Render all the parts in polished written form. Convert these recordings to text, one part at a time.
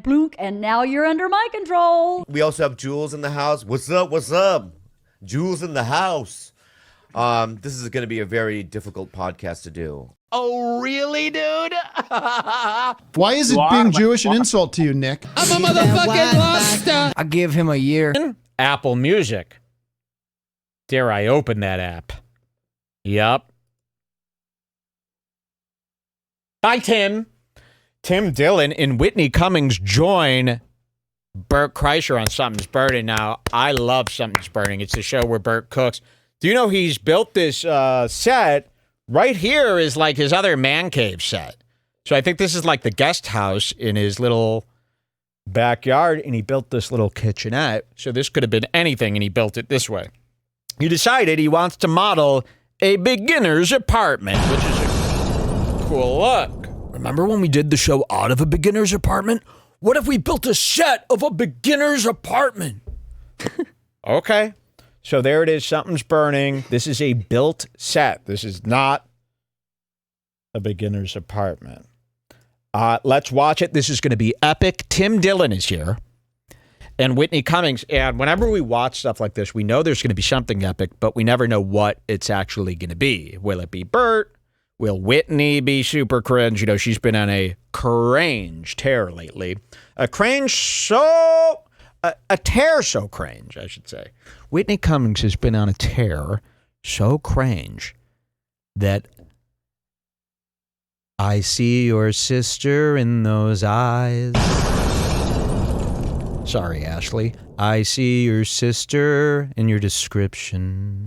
Blunk, and now you're under my control. We also have Jules in the house. What's up? What's up? Jules in the house. This is going to be a very difficult podcast to do. Oh, really, dude? Why is it being Jewish an insult to you, Nick? I'm a motherfucking monster. I'll give him a year. Apple Music. Dare I open that app? Yup. Hi, Tim. Tim Dillon and Whitney Cummings join Bert Kreischer on Something's Burning. Now, I love Something's Burning. It's the show where Bert cooks. Do you know he's built this set? Right here is like his other man cave set. So I think this is like the guest house in his little backyard, and he built this little kitchenette. So this could have been anything, and he built it this way. He decided he wants to model a beginner's apartment, which is a cool look. Remember when we did the show out of a beginner's apartment? What if we built a set of a beginner's apartment? Okay. So there it is. Something's Burning. This is a built set. This is not a beginner's apartment. Let's watch it. This is going to be epic. Tim Dillon is here. And Whitney Cummings. And whenever we watch stuff like this, we know there's going to be something epic, but we never know what it's actually going to be. Will it be Bert? Will Whitney be super cringe? You know, she's been on a cringe tear lately. A tear so cringe, I should say. Whitney Cummings has been on a tear so cringe that I see your sister in those eyes. Sorry, Ashley. I see your sister in your description.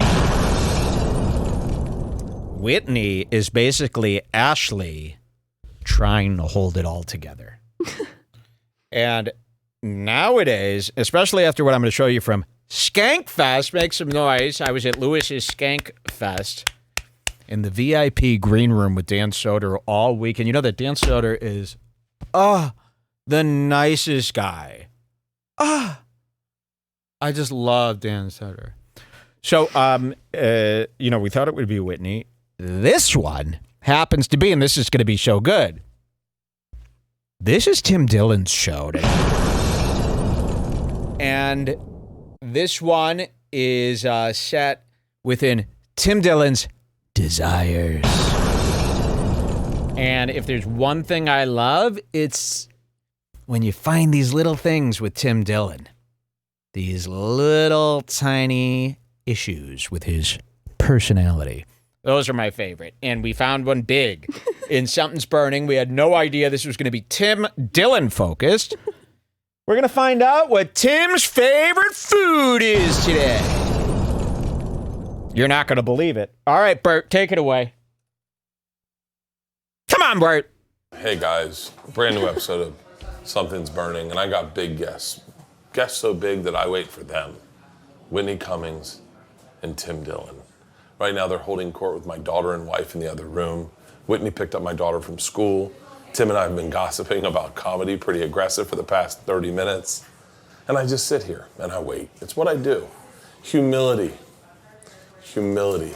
Whitney is basically Ashley trying to hold it all together. And nowadays, especially after what I'm going to show you from Skankfest, make some noise. I was at Lewis's Skankfest in the VIP green room with Dan Soder all week. And you know that Dan Soder is, the nicest guy. I just love Dan Soder. So, we thought it would be Whitney. This one happens to be, and this is going to be so good. This is Tim Dillon's show today. And this one is set within Tim Dillon's desires. And if there's one thing I love, it's when you find these little things with Tim Dillon. These little tiny issues with his personality. Those are my favorite. And we found one big in Something's Burning. We had no idea this was going to be Tim Dillon focused. We're going to find out what Tim's favorite food is today. You're not going to believe it. All right, Bert, take it away. Come on, Bert. Hey, guys. Brand new episode of Something's Burning, and I got big guests. Guests so big that I wait for them. Whitney Cummings and Tim Dillon. Right now, they're holding court with my daughter and wife in the other room. Whitney picked up my daughter from school. Tim and I have been gossiping about comedy, pretty aggressive for the past 30 minutes. And I just sit here and I wait. It's what I do. Humility. Humility.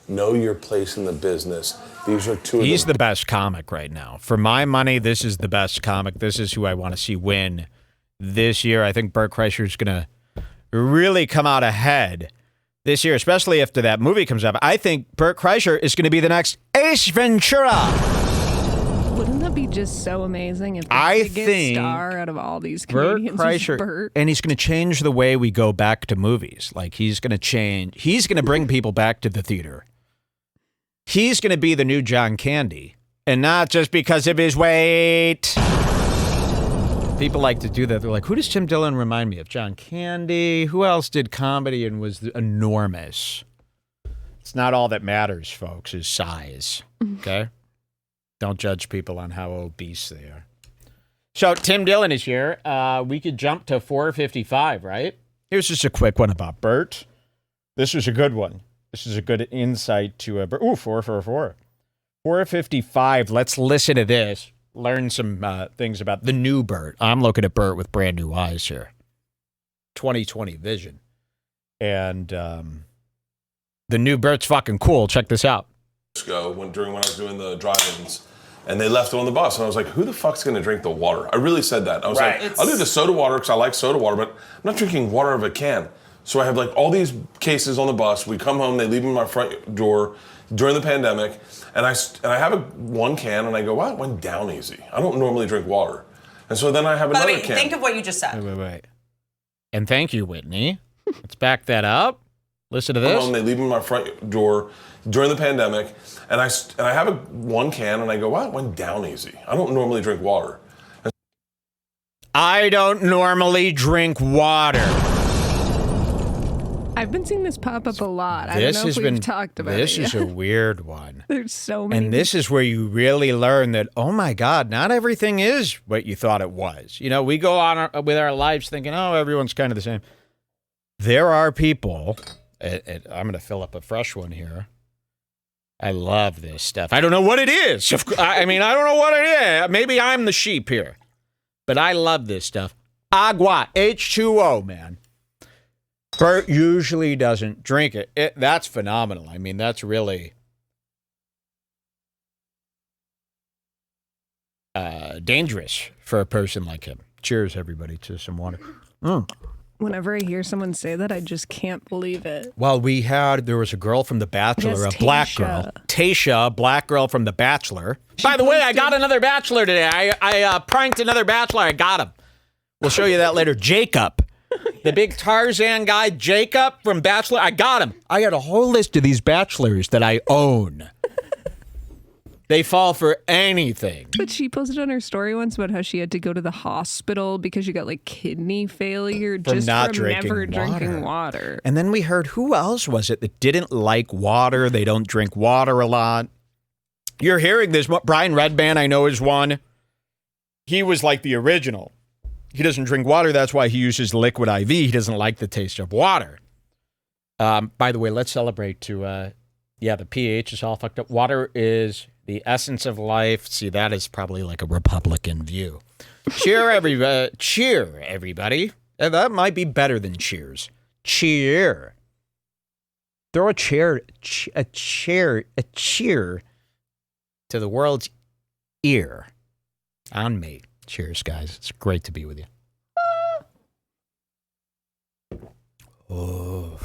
Know your place in the business. These are two of He's the best comic right now. For my money, this is the best comic. This is who I want to see win this year. I think Bert Kreischer is going to really come out ahead this year, especially after that movie comes up. I think Bert Kreischer is going to be the next Ace Ventura. Wouldn't that be just so amazing if the biggest star out of all these comedians Bert Kreischer, is Bert? And he's going to change the way we go back to movies. Like, he's going to bring people back to the theater. He's going to be the new John Candy, and not just because of his weight. People like to do that. They're like, who does Tim Dillon remind me of? John Candy? Who else did comedy and was enormous? It's not all that matters, folks, is size. Okay? Don't judge people on how obese they are. So Tim Dillon is here. We could jump to 455, right? Here's just a quick one about Bert. This was a good one. This is a good insight to Bert. Ooh, 444. 455. Let's listen to this. Learn some things about the new Bert. I'm looking at Bert with brand new eyes here. 2020 vision. And the new Bert's fucking cool. Check this out. During when I was doing the drive-ins, and they left it on the bus. And I was like, who the fuck's gonna drink the water? I really said that. I was Right. like, I'll do the soda water because I like soda water, but I'm not drinking water out of a can. So I have like all these cases on the bus. We come home, they leave them in my front door during the pandemic, and I have one can, and I go, wow, it went down easy. I don't normally drink water. And so then I have another can. Think of what you just said. Wait. And thank you, Whitney. Let's back that up. Listen to this. Home, they leave them in my front door during the pandemic, and I have one can, and I go, wow, it went down easy. I don't normally drink water. I don't normally drink water. I've been seeing this pop up a lot. I don't know if we've talked about it. This is a weird one. There's so many. And this is where you really learn that, oh my God, not everything is what you thought it was. You know, we go on with our lives thinking, oh, everyone's kind of the same. There are people, I'm going to fill up a fresh one here. I love this stuff. I don't know what it is. I mean, I don't know what it is. Maybe I'm the sheep here. But I love this stuff. Agua, H2O, man. Bert usually doesn't drink it. That's phenomenal. I mean, that's really dangerous for a person like him. Cheers, everybody, to some water. Whenever I hear someone say that, I just can't believe it. Well, there was a girl from The Bachelor, Yes, a black girl. Tasha, black girl from The Bachelor. By the way, I got another Bachelor today. I pranked another Bachelor. I got him. We'll show you that later. Jacob. The big Tarzan guy, Jacob from Bachelor, I got him. I got a whole list of these bachelors that I own. They fall for anything. But she posted on her story once about how she had to go to the hospital because she got like kidney failure just from never drinking water. And then we heard, who else was it that didn't like water? They don't drink water a lot. You're hearing this. Brian Redband, I know, is one. He was like the original. He doesn't drink water. That's why he uses liquid IV. He doesn't like the taste of water. By the way, let's celebrate the pH is all fucked up. Water is the essence of life. See, that is probably like a Republican view. Cheer, everybody. That might be better than cheers. Cheer. Throw a cheer to the world's ear on me. Cheers, guys. It's great to be with you. Oh.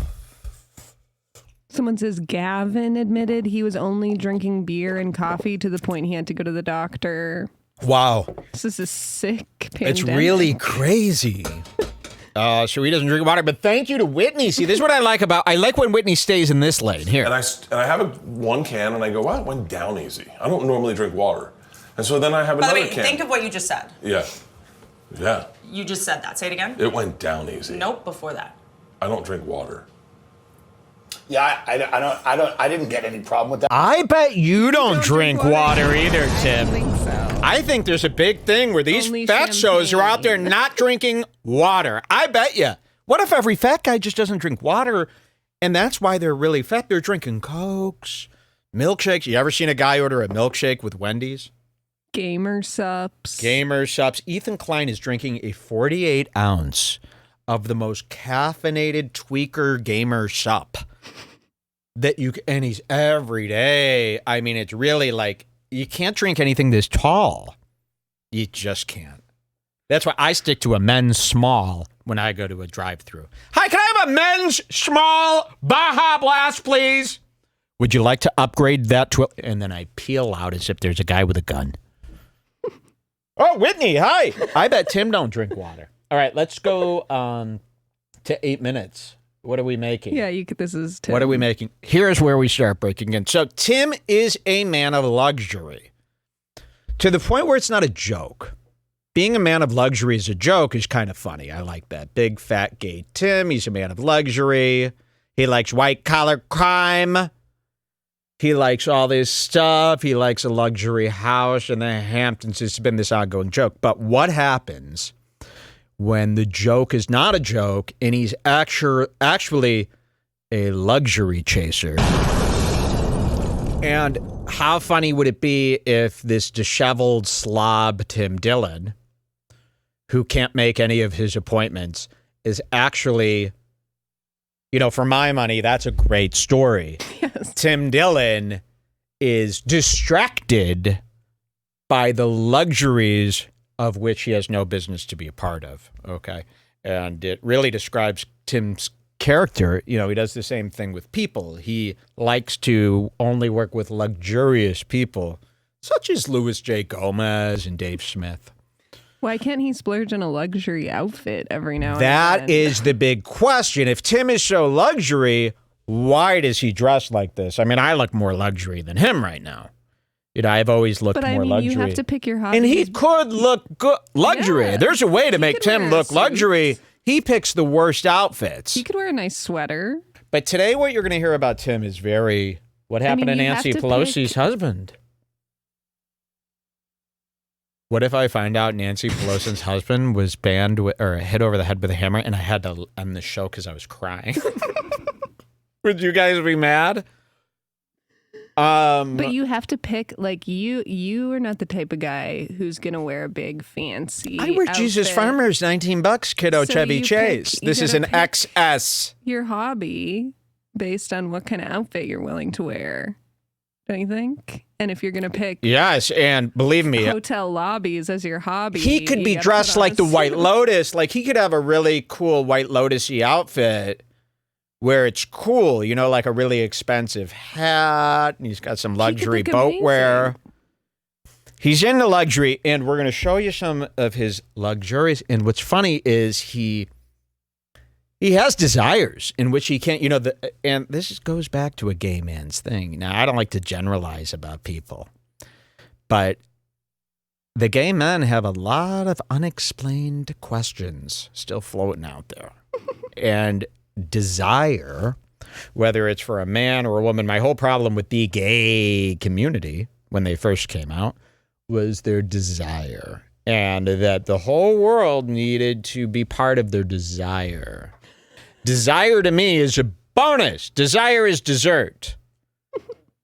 Someone says Gavin admitted he was only drinking beer and coffee to the point he had to go to the doctor. Wow. This is a sick pandemic. It's really crazy. So he doesn't drink water, but thank you to Whitney. See, this is what I like when Whitney stays in this lane here. And I have one can, and I go, wow, it went down easy. I don't normally drink water. And so then I have another can. Think of what you just said. Yeah. You just said that. Say it again. It went down easy. Nope, before that. I don't drink water. Yeah, I didn't get any problem with that. I bet you don't drink water either, Tim. I think so. I think there's a big thing where these Only fatsos are out there champagne. not drinking water. I bet you. What if every fat guy just doesn't drink water, and that's why they're really fat? They're drinking Cokes, milkshakes. You ever seen a guy order a milkshake with Wendy's? Gamer sups. Ethan Klein is drinking a 48 ounce of the most caffeinated tweaker gamer sup and he's every day. I mean, it's really like, you can't drink anything this tall. You just can't. That's why I stick to a men's small when I go to a drive-thru. Hi, can I have a men's small Baja Blast, please? Would you like to upgrade that to and then I peel out as if there's a guy with a gun. Oh, Whitney, hi. I bet Tim don't drink water. All right, let's go to 8 minutes. What are we making? Yeah, this is Tim. What are we making? Here's where we start breaking in. So Tim is a man of luxury to the point where it's not a joke. Being a man of luxury as a joke is kind of funny. I like that. Big, fat, gay Tim. He's a man of luxury. He likes white-collar crime. He likes all this stuff. He likes a luxury house in the Hamptons. It's been this ongoing joke. But what happens when the joke is not a joke and he's actually a luxury chaser? And how funny would it be if this disheveled slob Tim Dillon, who can't make any of his appointments, is actually, for my money, that's a great story. Yes. Tim Dillon is distracted by the luxuries of which he has no business to be a part of, okay? And it really describes Tim's character. You know, he does the same thing with people. He likes to only work with luxurious people, such as Louis J. Gomez and Dave Smith. Why can't he splurge on a luxury outfit every now and then? That is the big question. If Tim is so luxury, why does he dress like this? I mean, I look more luxury than him right now. You know, I've always looked more luxury. You have to pick your hobby. And he could look good, luxury. Yeah. There's a way to make Tim look luxury. He picks the worst outfits. He could wear a nice sweater. But today what you're going to hear about Tim is what happened to Nancy Pelosi's husband. What if I find out Nancy Pelosi's husband was banned or hit over the head with a hammer and I had to end the show because I was crying? Would you guys be mad? But you have to pick, like, you are not the type of guy who's going to wear a big fancy I wear outfit. Jesus Farmers, $19, kiddo, So Chevy you Chase. pick- you This is gotta an pick- XS. Your hobby based on what kind of outfit you're willing to wear. Don't you think? And if you're going to pick Yes, and believe me, hotel lobbies as your hobby, he could you be gotta dressed put on like a the White suit. Lotus. Like, he could have a really cool White Lotus-y outfit where it's cool, you know, like a really expensive hat, and he's got some luxury look boat wear. amazing. He's into luxury, and we're going to show you some of his luxurious. And what's funny is he has desires in which he can't, you know, and this goes back to a gay man's thing. Now, I don't like to generalize about people, but the gay men have a lot of unexplained questions still floating out there. And desire, whether it's for a man or a woman, my whole problem with the gay community when they first came out was their desire, and that the whole world needed to be part of their desire. Desire to me is a bonus. Desire is dessert.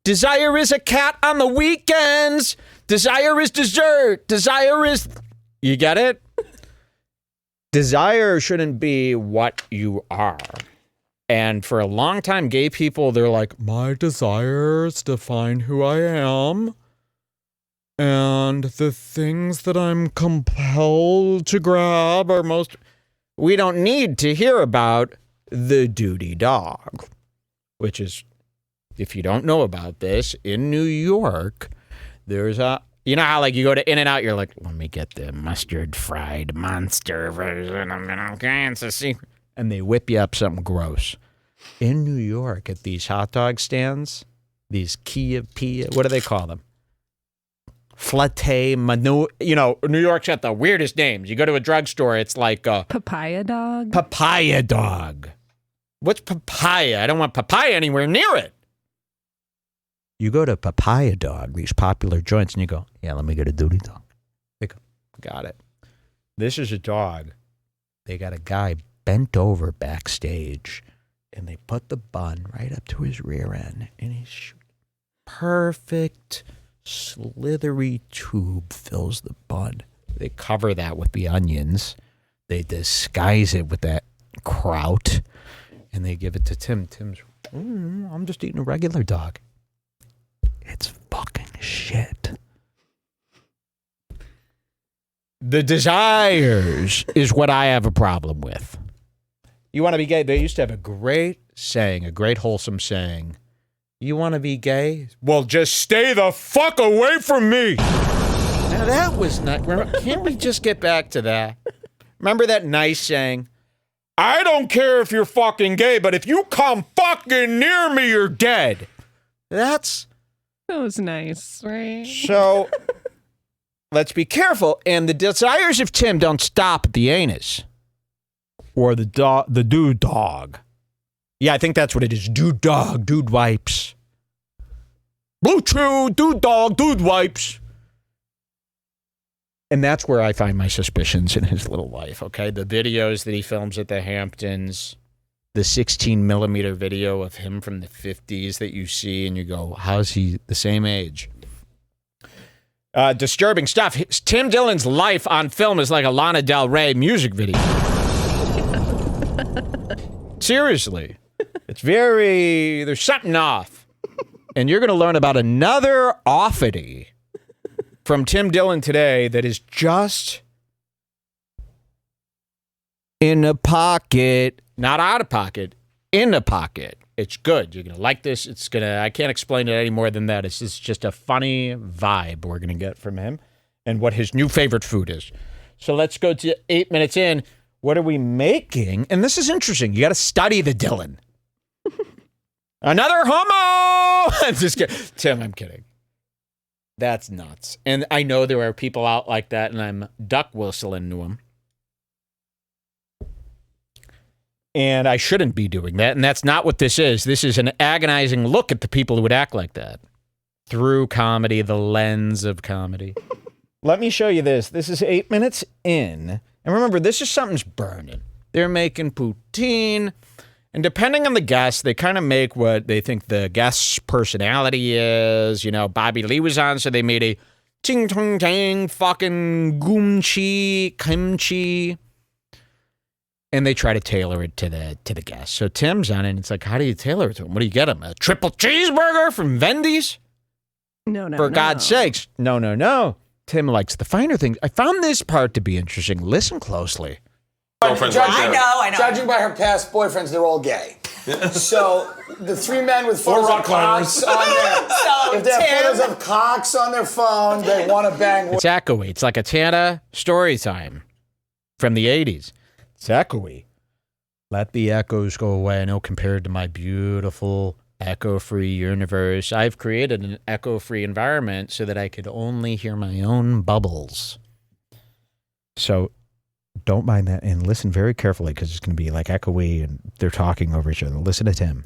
Desire is a cat on the weekends. Desire is dessert. Desire is... You get it? Desire shouldn't be what you are. And for a long time, gay people, they're like, my desires define who I am. And the things that I'm compelled to grab are most... We don't need to hear about the duty dog, which is, if you don't know about this, in New York, there's a... You know how, like, you go to In-N-Out, you're like, let me get the mustard fried monster version of it, okay? It's a secret. And they whip you up something gross. In New York, at these hot dog stands, these Pia, what do they call them? Flate, Manu, you know, New York's got the weirdest names. You go to a drugstore, it's like a Papaya dog? papaya dog. What's papaya? I don't want papaya anywhere near it. You go to Papaya Dog, these popular joints, and you go, yeah, let me get a duty dog. They go, got it. This is a dog. They got a guy bent over backstage, and they put the bun right up to his rear end, and he's perfect, slithery tube fills the bun. They cover that with the onions. They disguise it with that kraut, and they give it to Tim. Tim's, I'm just eating a regular dog. It's fucking shit. The desires is what I have a problem with. You want to be gay? They used to have a great saying, a great wholesome saying. You want to be gay? Well, just stay the fuck away from me. Now that was not... Can't we just get back to that? Remember that nice saying? I don't care if you're fucking gay, but if you come fucking near me, you're dead. That was nice, right? So, let's be careful. And the desires of Tim don't stop at the anus. Or the dude dog. Yeah, I think that's what it is. Dude dog, dude wipes. Blue Chew, dude dog, dude wipes. And that's where I find my suspicions in his little life, okay? The videos that he films at the Hamptons, the 16mm video of him from the 50s that you see, and you go, how's he the same age? Disturbing stuff. Tim Dillon's life on film is like a Lana Del Rey music video. Seriously. It's there's something off. And you're going to learn about another offity from Tim Dillon today that is just in a pocket, not out of pocket, in a pocket. It's good. You're going to like this. I can't explain it any more than that. It's just a funny vibe we're going to get from him and what his new favorite food is. So let's go to 8 minutes in. What are we making? And this is interesting. You got to study the Dillon. Another homo! I'm just kidding. Tim, I'm kidding. That's nuts. And I know there are people out like that, and I'm duck whistling to them. And I shouldn't be doing that, and that's not what this is. This is an agonizing look at the people who would act like that. Through comedy, the lens of comedy. Let me show you this. This is 8 minutes in. And remember, this is something's burning. They're making poutine. And depending on the guest, they kind of make what they think the guest's personality is. You know, Bobby Lee was on, so they made a ting tong tang fucking kimchi. And they try to tailor it to the guest. So Tim's on it, and it's like, how do you tailor it to him? What do you get him? A triple cheeseburger from Wendy's? No. For God's sakes. No. Tim likes the finer things. I found this part to be interesting. Listen closely. Girlfriend's right there. I know. Judging by her past boyfriends, they're all gay. So the three men with photos rock of cocks climbers. on their, So, if they have Tim- photos of cocks on their phone, they want to bang. It's echoey. It's like a Tana story time from the 80s. It's echoey. Let the echoes go away. I know compared to my beautiful echo-free universe, I've created an echo-free environment so that I could only hear my own bubbles. So don't mind that and listen very carefully because it's going to be like echoey and they're talking over each other. Listen to Tim.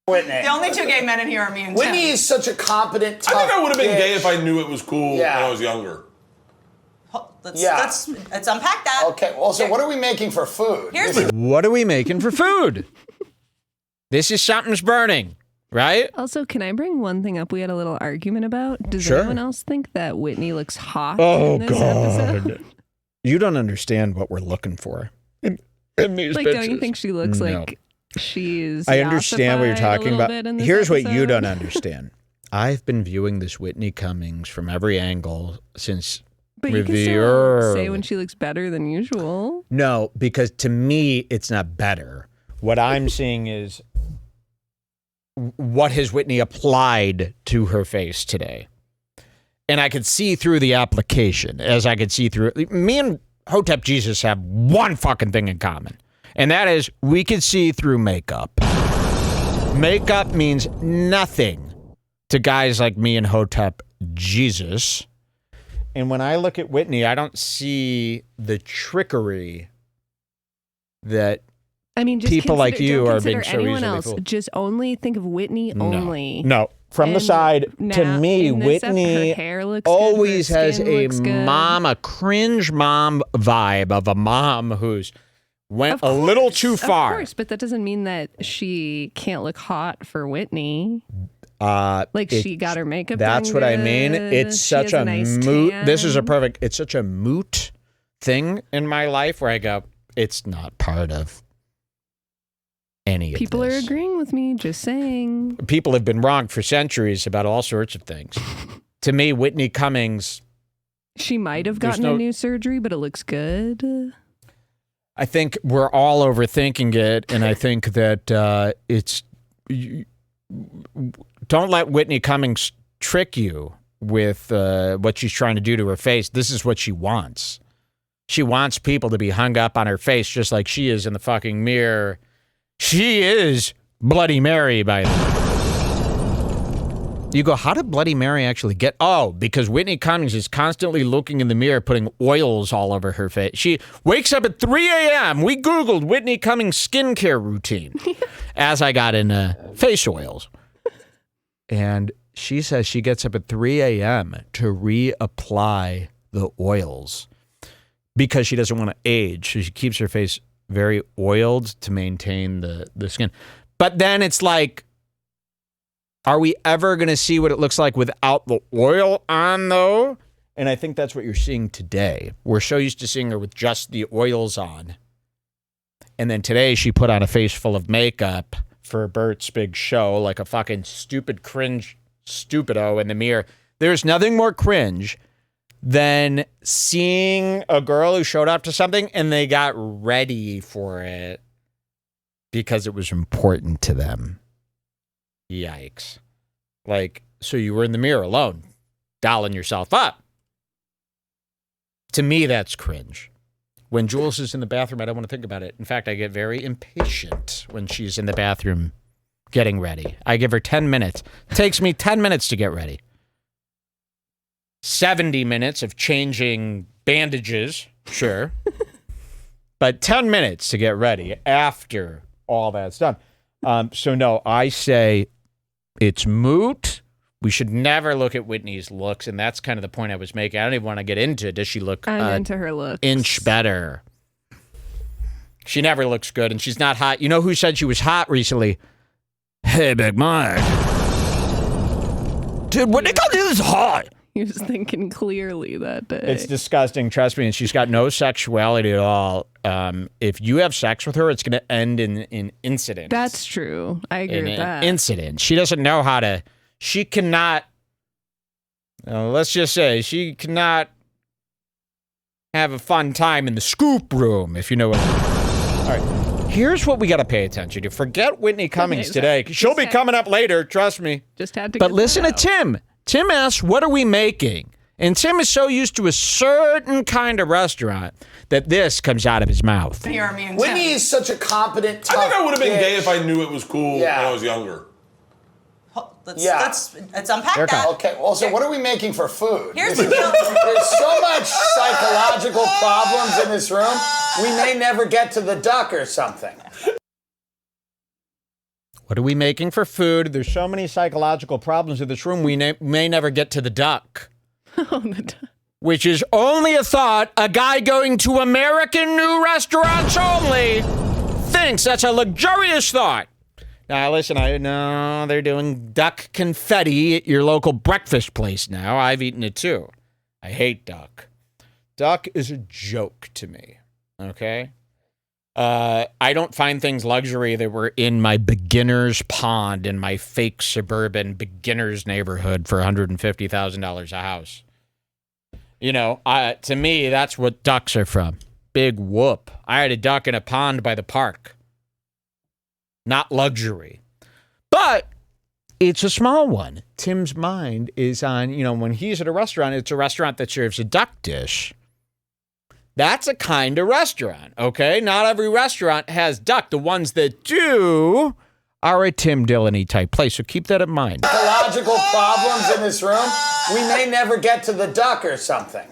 Whitney. The only two gay men in here are me and Tim. Whitney is such a competent, tough I think I would have been bitch. gay if I knew it was cool Yeah. when I was younger. Let's unpack that. Okay, well, so what are we making for food? Here's This is- What are we making for food? This is something's burning, right? Also, can I bring one thing up we had a little argument about? Does Sure. anyone else think that Whitney looks hot Oh, in this episode? God. You don't understand what we're looking for in these Like, bitches. don't you think she looks No. like she's I understand what you're ossified a talking little about. bit in this Here's what you episode? don't understand. I've been viewing this Whitney Cummings from every angle since But you can Reveal. still say when she looks better than usual. No, because to me, it's not better. What I'm seeing is what has Whitney applied to her face today. And I could see through the application as I could see through it. Me and Hotep Jesus have one fucking thing in common. And that is we could see through makeup. Makeup means nothing to guys like me and Hotep Jesus. And when I look at Whitney, I don't see the trickery that I mean, just people like you don't are being consider so anyone easily else. fooled. Just only think of Whitney only. No. From the And side, to now, me, in this Whitney her hair looks good, always her has skin a looks good. mom, a cringe mom vibe of a mom who's went a little too far. Of course, but that doesn't mean that she can't look hot for Whitney. Like she got her makeup That's done what I mean. good. It's She such has a nice moot. This is a tan. perfect. It's such a moot thing in my life where I go, it's not part of any of People are this. agreeing with me. Just saying. People have been wrong for centuries about all sorts of things. To me, Whitney Cummings, She might have There's gotten no- a new surgery, but it looks good. I think we're all overthinking it, and I think that it's. Don't let Whitney Cummings trick you with what she's trying to do to her face. This is what she wants. She wants people to be hung up on her face just like she is in the fucking mirror. She is Bloody Mary, by the way. You go, how did Bloody Mary actually get? Oh, because Whitney Cummings is constantly looking in the mirror, putting oils all over her face. She wakes up at 3 a.m. We Googled Whitney Cummings skincare routine as I got in face oils. And she says she gets up at 3 a.m. to reapply the oils because she doesn't want to age. So she keeps her face very oiled to maintain the skin. But then it's like, are we ever going to see what it looks like without the oil on, though? And I think that's what you're seeing today. We're so used to seeing her with just the oils on. And then today she put on a face full of makeup for Bert's big show, like a fucking stupid cringe stupido in the mirror. There's nothing more cringe than seeing a girl who showed up to something and they got ready for it because it was important to them. Yikes. Like, so you were in the mirror alone, dolling yourself up. To me, that's cringe. When Jules is in the bathroom, I don't want to think about it. In fact, I get very impatient when she's in the bathroom getting ready. I give her 10 minutes. It takes me 10 minutes to get ready. 70 minutes of changing bandages, sure. But 10 minutes to get ready after all that's done. So no, I say it's moot. We should never look at Whitney's looks, and that's kind of the point I was making. I don't even want to get into, does she look I'm into her looks. Inch better? She never looks good, and she's not hot. You know who said she was hot recently? Hey, Big Mike. Dude, Whitney is hot. He was thinking clearly that day. It's disgusting, trust me, and she's got no sexuality at all. If you have sex with her, it's going to end in incident. That's true. I agree with that. Incident. She doesn't know how to... She cannot, let's just say, she cannot have a fun time in the scoop room, if you know what I mean. All right, here's what we got to pay attention to. Forget Whitney Cummings today. She'll be coming up later, trust me. Just had to. But listen to Tim. Tim asks, what are we making? And Tim is so used to a certain kind of restaurant that this comes out of his mouth. Here, me and Whitney Tim. is such a competent, tough I think I would have been bitch. gay if I knew it was cool Yeah. when I was younger. Let's unpack that. Okay, well, so what are we making for food? Here's the deal. There's so much psychological problems in this room, we may never get to the duck or something. What are we making for food? There's so many psychological problems in this room, we may never get to the duck. Oh, the duck. Which is only a thought a guy going to American new restaurants only thinks that's a luxurious thought. Now, listen, I know they're doing duck confetti at your local breakfast place now. I've eaten it too. I hate duck. Duck is a joke to me, okay? I don't find things luxury that were in my beginner's pond in my fake suburban beginner's neighborhood for $150,000 a house. You know, to me, that's what ducks are from. Big whoop. I had a duck in a pond by the park. Not luxury. But it's a small one. Tim's mind is on, you know, when he's at a restaurant, it's a restaurant that serves a duck dish. That's a kind of restaurant, okay? Not every restaurant has duck. The ones that do are a Tim Dillon-y type place, so keep that in mind. Psychological problems in this room, we may never get to the duck or something.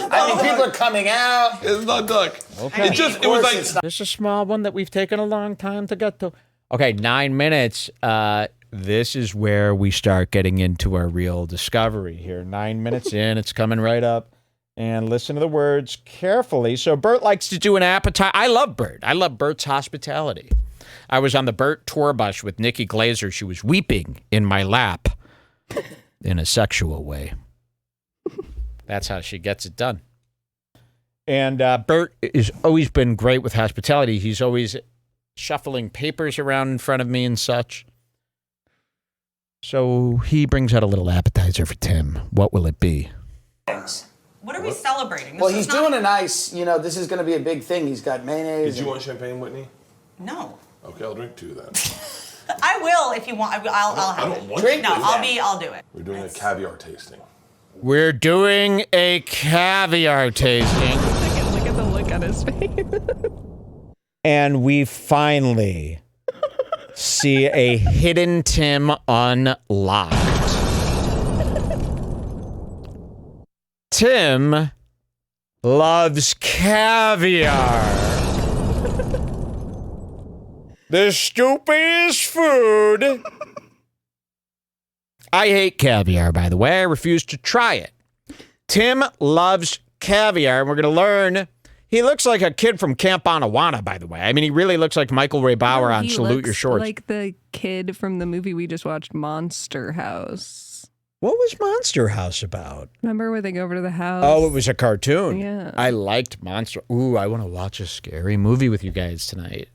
I mean, people are coming out. It's not duck. Okay. It was like This is a small one that we've taken a long time to get to. Okay, 9 minutes. This is where we start getting into our real discovery here. 9 minutes in, it's coming right up. And listen to the words carefully. So Bert likes to do an appetite. I love Bert. I love Bert's hospitality. I was on the Bert tour bus with Nikki Glazer. She was weeping in my lap in a sexual way. That's how she gets it done. And Bert has always been great with hospitality. He's always shuffling papers around in front of me and such. So he brings out a little appetizer for Tim. What will it be? What are we celebrating? Well, he's doing a nice, you know, this is going to be a big thing. He's got mayonnaise. Did you want champagne, Whitney? No. Okay, I'll drink 2 then. I will if you want. I'll have I don't it. want Drink No, it. I'll do it. We're doing a caviar tasting. We're doing a caviar tasting. Look at the look on his face. And we finally see a hidden Tim unlocked. Tim loves caviar. The stupidest food. I hate caviar, by the way. I refuse to try it. Tim loves caviar, and we're going to learn. He looks like a kid from Camp Anawana, by the way. I mean, he really looks like Michael Ray Bauer on He Salute Your looks Shorts. like the kid from the movie we just watched, Monster House. What was Monster House about? Remember where they go over to the house? Oh, it was a cartoon. Yeah. I liked Monster. Ooh, I want to watch a scary movie with you guys tonight.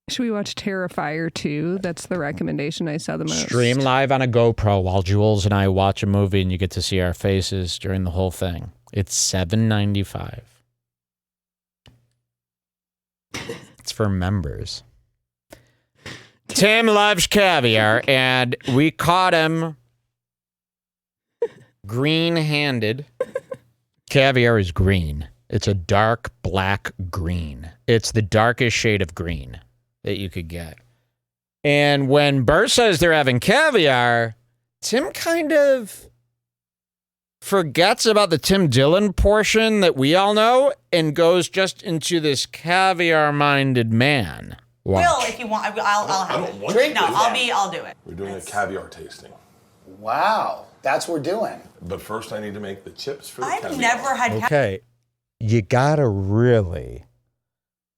Should we watch Terrifier 2? That's the recommendation I saw the most. Stream live on a GoPro while Jules and I watch a movie, and you get to see our faces during the whole thing. It's $7.95. It's for members. Tim loves caviar, and we caught him green-handed. Caviar is green. It's a dark black green. It's the darkest shade of green that you could get. And when Bert says they're having caviar, Tim kind of forgets about the Tim Dillon portion that we all know and goes just into this caviar-minded man. Watch. Will, if you want, I'll have it. Drink No, with I'll do it. We're doing a caviar tasting. Wow, that's what we're doing. But first, I need to make the chips for the I've caviar. never had Okay, you gotta really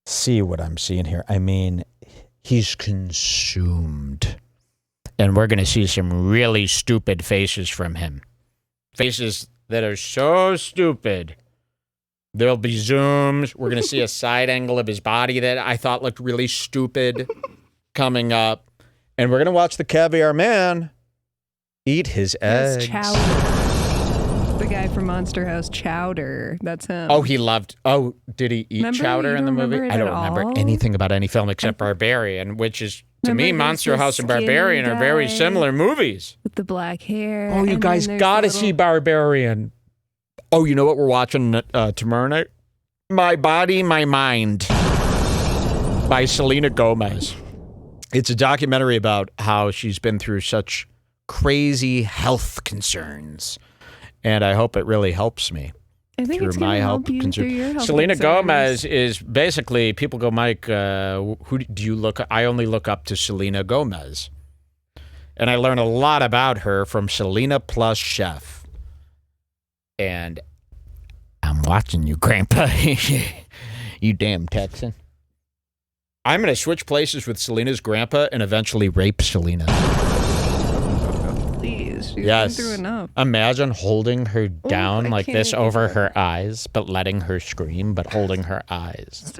see what I'm seeing here. I mean, he's consumed. And we're gonna see some really stupid faces from him. Faces that are so stupid. There'll be zooms. We're going to see a side angle of his body that I thought looked really stupid coming up. And we're going to watch the Caviar Man eat his eggs. It's Chowder. The guy from Monster House, Chowder. That's him. Oh, he loved... Oh, did he eat Remember? chowder You in the don't movie? remember it I don't at remember all? anything about any film except Barbarian, which is, to Remember me, there's Monster this House and skinny Barbarian are very guy similar movies. With the black hair. Oh, you and guys then there's got to the see little- Barbarian. Oh, you know what we're watching tomorrow night? My Body, My Mind by Selena Gomez. It's a documentary about how she's been through such crazy health concerns. And I hope it really helps me I think through it's my gonna health help you through your health Selena concerns. Gomez is basically, people go, Mike, who do you look at? I only look up to Selena Gomez. And I learn a lot about her from Selena Plus Chef. And I'm watching you, Grandpa. You damn Texan. I'm going to switch places with Selena's grandpa and eventually rape Selena. Please, she's Yes. been through enough. Imagine holding her down I like can't this even over do her eyes, but letting her scream, but holding her eyes.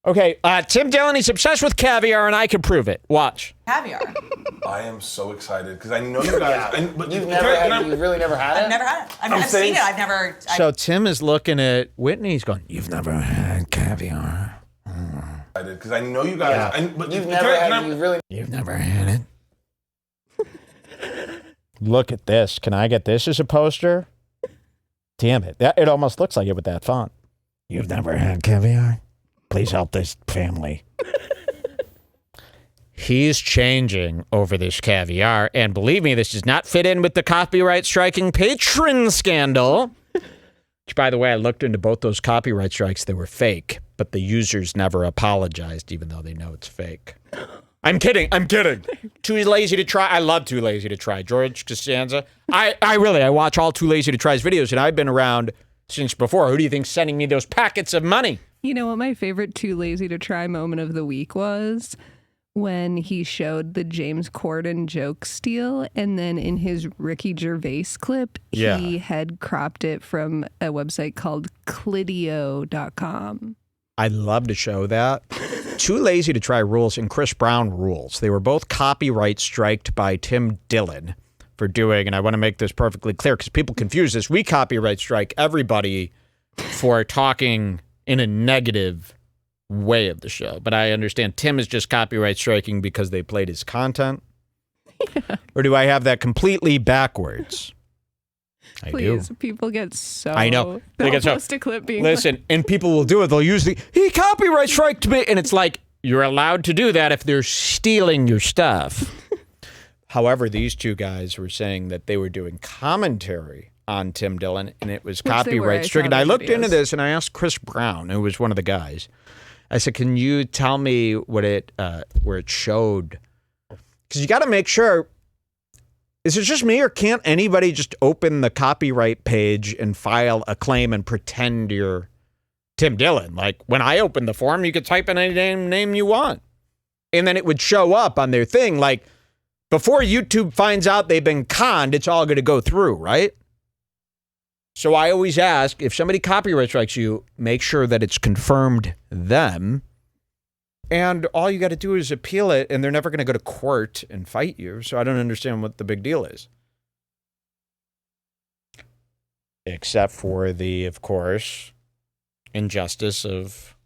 Okay, Tim Dillon, he's obsessed with caviar, and I can prove it. Watch. caviar. I am so excited because I know you guys. But You've never had, you've really never had it? I've never had it. I've seen saying- it. I've never. So Tim is looking at Whitney. He's going, "You've never had caviar. Because I know you guys. But You've never had, you've really You've never had it." Look at this. Can I get this as a poster? Damn it. It almost looks like it with that font. You've never had caviar? Please help this family. He's changing over this caviar. And believe me, this does not fit in with the copyright striking patron scandal. Which, by the way, I looked into both those copyright strikes. They were fake. But the users never apologized, even though they know it's fake. I'm kidding. I'm kidding. Too Lazy to Try. I love Too Lazy to Try. George Costanza. I watch all Too Lazy to Try's videos, and I've been around since before. Who do you think's sending me those packets of money? You know what my favorite Too Lazy to Try moment of the week was? When he showed the James Corden joke steal, and then in his Ricky Gervais clip, Yeah. he had cropped it from a website called Clidio.com. I'd love to show that. Too Lazy to Try rules and Chris Brown rules. They were both copyright striked by Tim Dillon for doing, and I want to make this perfectly clear because people confuse this. We copyright strike everybody for talking in a negative way of the show. But I understand Tim is just copyright striking because they played his content. Yeah. Or do I have that completely backwards? Please, I do. people get so... I know. They They'll get so... post a clip being Listen, and people will do it. They'll use he copyright striked me. And it's like, you're allowed to do that if they're stealing your stuff. However, these two guys were saying that they were doing commentary on Tim Dillon, and it was Which they were. copyright I stricken. saw I the looked into videos. this, and I asked Chris Brown, who was one of the guys. I said, "Can you tell me what it where it showed?" Because you got to make sure. Is it just me, or can't anybody just open the copyright page and file a claim and pretend you're Tim Dillon? Like when I opened the form, you could type in any damn name you want, and then it would show up on their thing. Like before YouTube finds out they've been conned, it's all going to go through, right? So I always ask, if somebody copyright strikes you, make sure that it's confirmed them And all you got to do is appeal it, and they're never going to go to court and fight you. So I don't understand what the big deal is. Except for the, of course, injustice of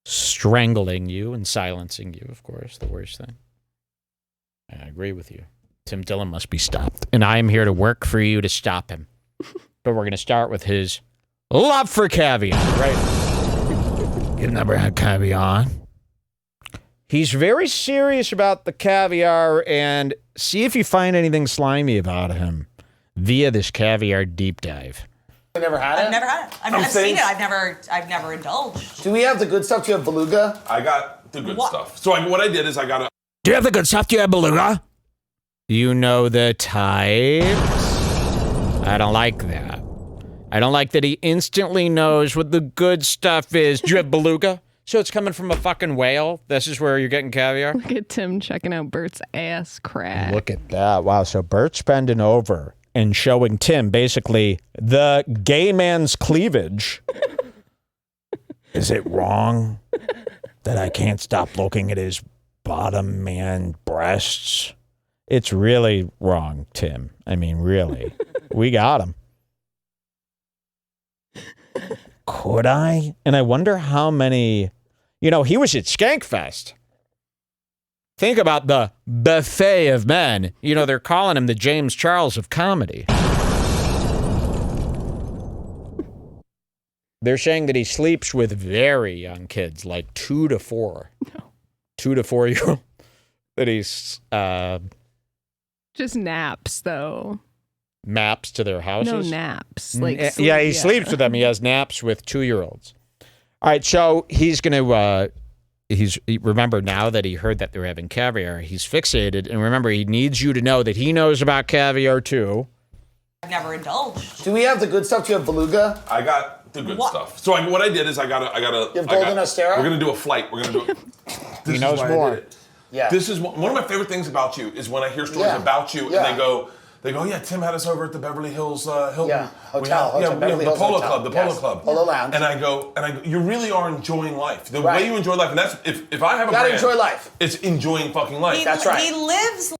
strangling you and silencing you, of course, the worst thing. I agree with you. Tim Dillon must be stopped. And I am here to work for you to stop him. But we're going to start with his love for caviar, right? Get number on caviar. He's very serious about the caviar, and see if you find anything slimy about him via this caviar deep dive. You never had it? I've never had it. I've seen it. I've never indulged. Do we have the good stuff? Do you have beluga? I got the good stuff. So what I did is I got a... Do you have the good stuff? Do you have beluga? You know the types? I don't like that. I don't like that he instantly knows what the good stuff is. Do you have beluga? So it's coming from a fucking whale? This is where you're getting caviar? Look at Tim checking out Bert's ass crack. Look at that. Wow. So Bert's bending over and showing Tim basically the gay man's cleavage. Is it wrong that I can't stop looking at his bottom man breasts? It's really wrong, Tim. I mean, really. We got him. Could I? And I wonder how many... You know, he was at Skankfest. Think about the buffet of men. You know, they're calling him the James Charles of comedy. They're saying that he sleeps with very young kids, like 2 to 4. No. 2 to 4 year old. That he's... Just naps, though. Maps to their houses? No naps. Like yeah, he sleeps with them. He has naps with 2-year-olds. All right, so he's going to, remember now that he heard that they're having caviar, he's fixated. And remember, he needs you to know that he knows about caviar too. I've never indulged. Do we have the good stuff? Do you have beluga? I got the good stuff. So what I did is I got a... You have golden Ostera? We're going to do a flight. We're going to do it. He knows more. Yeah. This is one of my favorite things about you is when I hear stories about you and they go, yeah, Tim had us over at the Beverly Hills Hilton. Yeah, hotel. The Polo Club, the Polo Club. Polo Lounge. And I go, you really are enjoying life. The way you enjoy life, and that's, if I have a brand, enjoy life. It's enjoying fucking life. That's right. He lives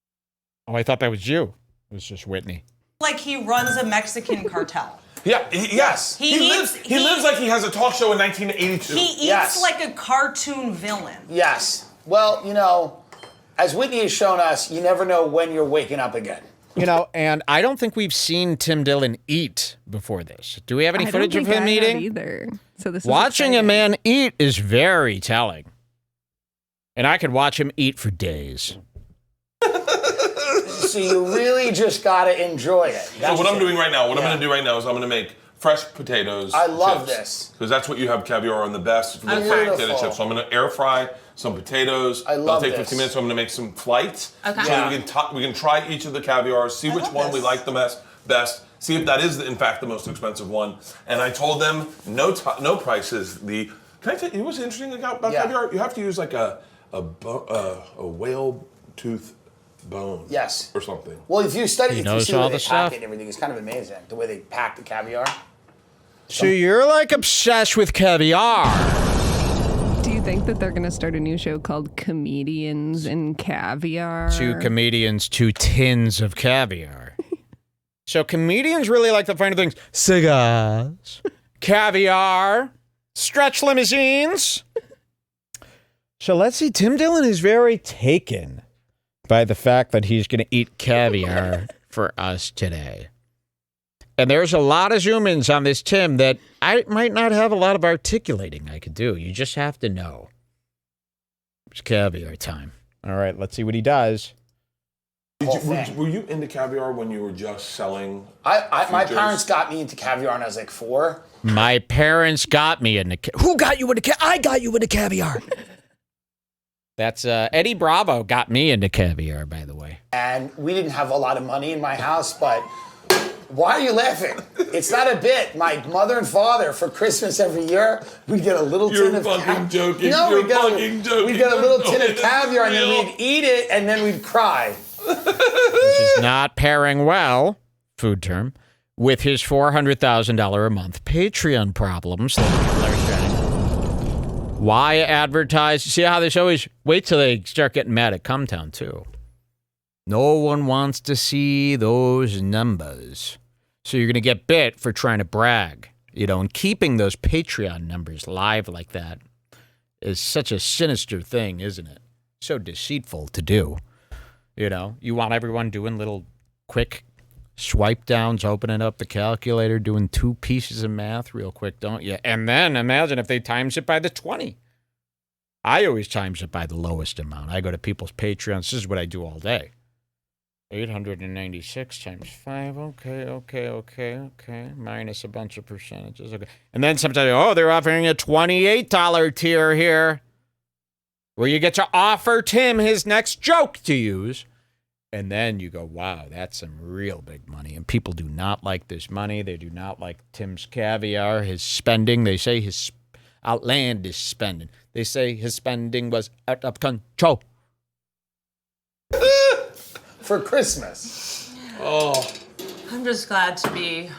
Oh, I thought that was you. It was just Whitney. like he runs a Mexican cartel. Yeah, yes. He lives like he has a talk show in 1982. He eats like a cartoon villain. Yes. Well, you know, as Whitney has shown us, you never know when you're waking up again. You know, and I don't think we've seen Tim Dillon eat before this. Do we have any footage of him eating? Either. So this Watching a man eat is very telling. And I could watch him eat for days. So you really just gotta enjoy it. So what I'm doing right now, I'm going to do right now is I'm going to make fresh potatoes. I love this. Because that's what you have caviar on the best. Little potato chips. So I'm going to air fry some potatoes. I love It'll take 15 minutes, so I'm going to make some flights. Okay. So we can try each of the caviars, see which one we like the best, see if that is, in fact, the most expensive one. And I told them no prices. Can I tell you what's interesting about caviar? You have to use like a whale tooth bone. Yes. Or something. Well, if you study, if you see all the way the they pack stuff? it and everything, it's kind of amazing. The way they pack the caviar. So you're like obsessed with caviar. Do you think that they're going to start a new show called Comedians and Caviar? 2 comedians, 2 tins of caviar. So comedians really like the finer things. Cigars, caviar, stretch limousines. So let's see. Tim Dillon is very taken by the fact that he's going to eat caviar for us today. And there's a lot of zoom-ins on this Tim that I might not have a lot of articulating I could do. You just have to know. It's caviar time. All right, let's see what he does. Were you into caviar when you were just selling? My parents got me into caviar when I was like 4. My parents got me into Who got you into caviar? I got you into caviar. That's Eddie Bravo got me into caviar, by the way. And we didn't have a lot of money in my house, but why are you laughing? It's not a bit. My mother and father, for Christmas every year, we'd get a little tin of caviar. You're fucking joking. No, You're fucking joking. We'd get a little tin of caviar, and then we'd eat it, and then we'd cry. This is not pairing well, food term, with his $400,000 a month Patreon problems that people are sharing. Why advertise? See how this always, wait till they start getting mad at Cumtown, too. No one wants to see those numbers. So you're going to get bit for trying to brag. You know, and keeping those Patreon numbers live like that is such a sinister thing, isn't it? So deceitful to do. You know, you want everyone doing little quick swipe downs, opening up the calculator, doing 2 pieces of math real quick, don't you? And then imagine if they times it by the 20. I always times it by the lowest amount. I go to people's Patreons. This is what I do all day. 896 times 5. Okay. Minus a bunch of percentages. Okay. And then sometimes, they're offering a $28 tier here where you get to offer Tim his next joke to use. And then you go, wow, that's some real big money. And people do not like this money. They do not like Tim's caviar, his spending. They say his outlandish spending. They say his spending was out of control. For Christmas. Oh. I'm just glad to be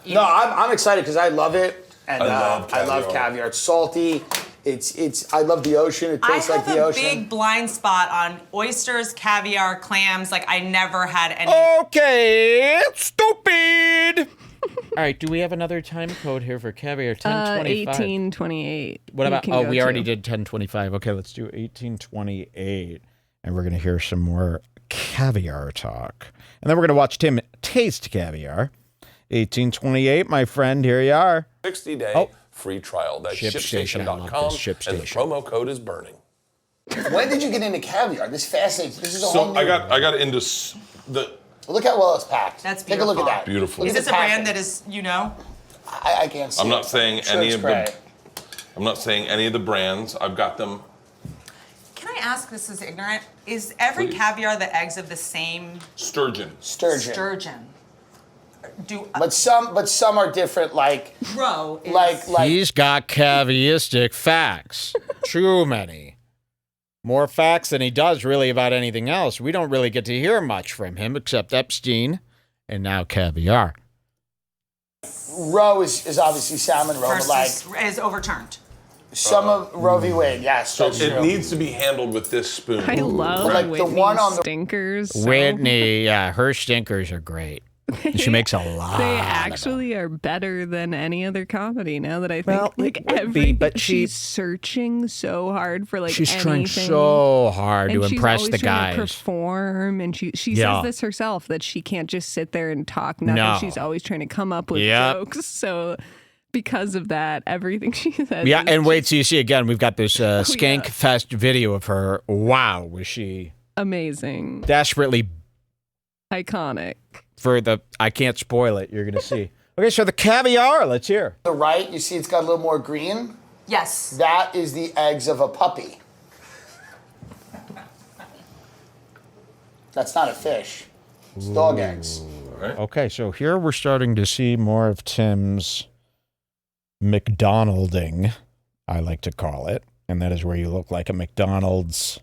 eating. No, I'm excited because I love it. And I love caviar. It's salty. I love the ocean. It tastes like the ocean. I have a big blind spot on oysters, caviar, clams. Like, I never had any. Okay, stupid. All right, do we have another time code here for caviar? 1025. 1828. What about, we already did 1025. Okay, let's do 1828. And we're going to hear some more caviar talk. And then we're going to watch Tim taste caviar. 1828, my friend, here you are. 60-day free trial. That's shipstation.com, and the promo code is burning. When did you get into caviar? This fascinates. This is a So whole new... I got into the... Look how well it's packed. That's Take a beautiful. look at that. Beautiful. Is this a brand that is, I can't see I'm not it. saying Sure, any it's of great. I'm not saying any of the brands. I've got them. Can I ask, this is ignorant, is every caviar the eggs of the same Sturgeon. sturgeon? But some are different, like roe is... like He's got caviistic facts. Too many. More facts than he does really about anything else. We don't really get to hear much from him except Epstein and now caviar. roe is obviously salmon roe, but like is overturned. some of Roe v. Wade, yes. So that's it true. needs to be handled with this spoon. I love Like the Whitney's one on the- stinkers. so Whitney, yeah, her stinkers are great. And she makes a lot. They of them. actually are better than any other comedy. Now that I think, Well, like it would be, but she's searching so hard for like she's anything. trying so hard to And she's impress always the trying to guys. perform, and she Yeah. says this herself that she can't just sit there and talk. Nothing. No. She's always trying to come up with Yep. jokes. So because of that, everything she says. Yeah, is and wait just till you see again. We've got this Skank yeah. Fest video of her. Wow, was she amazing, desperately iconic. for the? I can't spoil it. You're gonna see. Okay, so the caviar. Let's hear. the right, you see it's got a little more green. Yes. That is the eggs of a puppy. That's not a fish. It's dog eggs. Okay, so here we're starting to see more of Tim's McDonalding, I like to call it, and that is where you look like a McDonald's.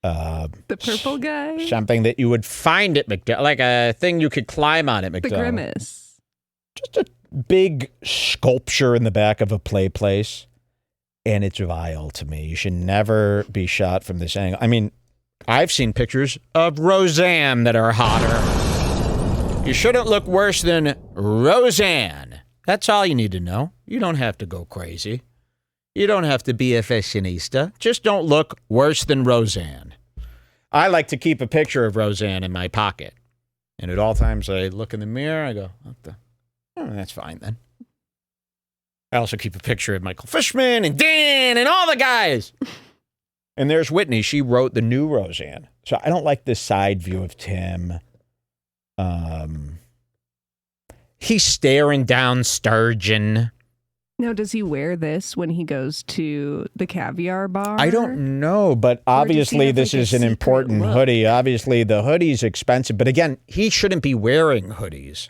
The purple guy, Something that you would find at McDonald's, like a thing you could climb on at the McDonald's. grimace. Just a big sculpture in the back of a play place, and it's vile to me. You should never be shot from this angle. I mean, I've seen pictures of Roseanne that are hotter. You shouldn't look worse than Roseanne. That's all you need to know. You don't have to go crazy. You don't have to be a fashionista. Just don't look worse than Roseanne. I like to keep a picture of Roseanne in my pocket. And at all times I look in the mirror, I go, what the? Oh, that's fine then. I also keep a picture of Michael Fishman and Dan and all the guys. And there's Whitney. She wrote the new Roseanne. So I don't like this side view of Tim. He's staring down Sturgeon. Now, does he wear this when he goes to the caviar bar? I don't know, but obviously have, this like, a is an secret important look? hoodie. Obviously the hoodie's expensive, but again, he shouldn't be wearing hoodies.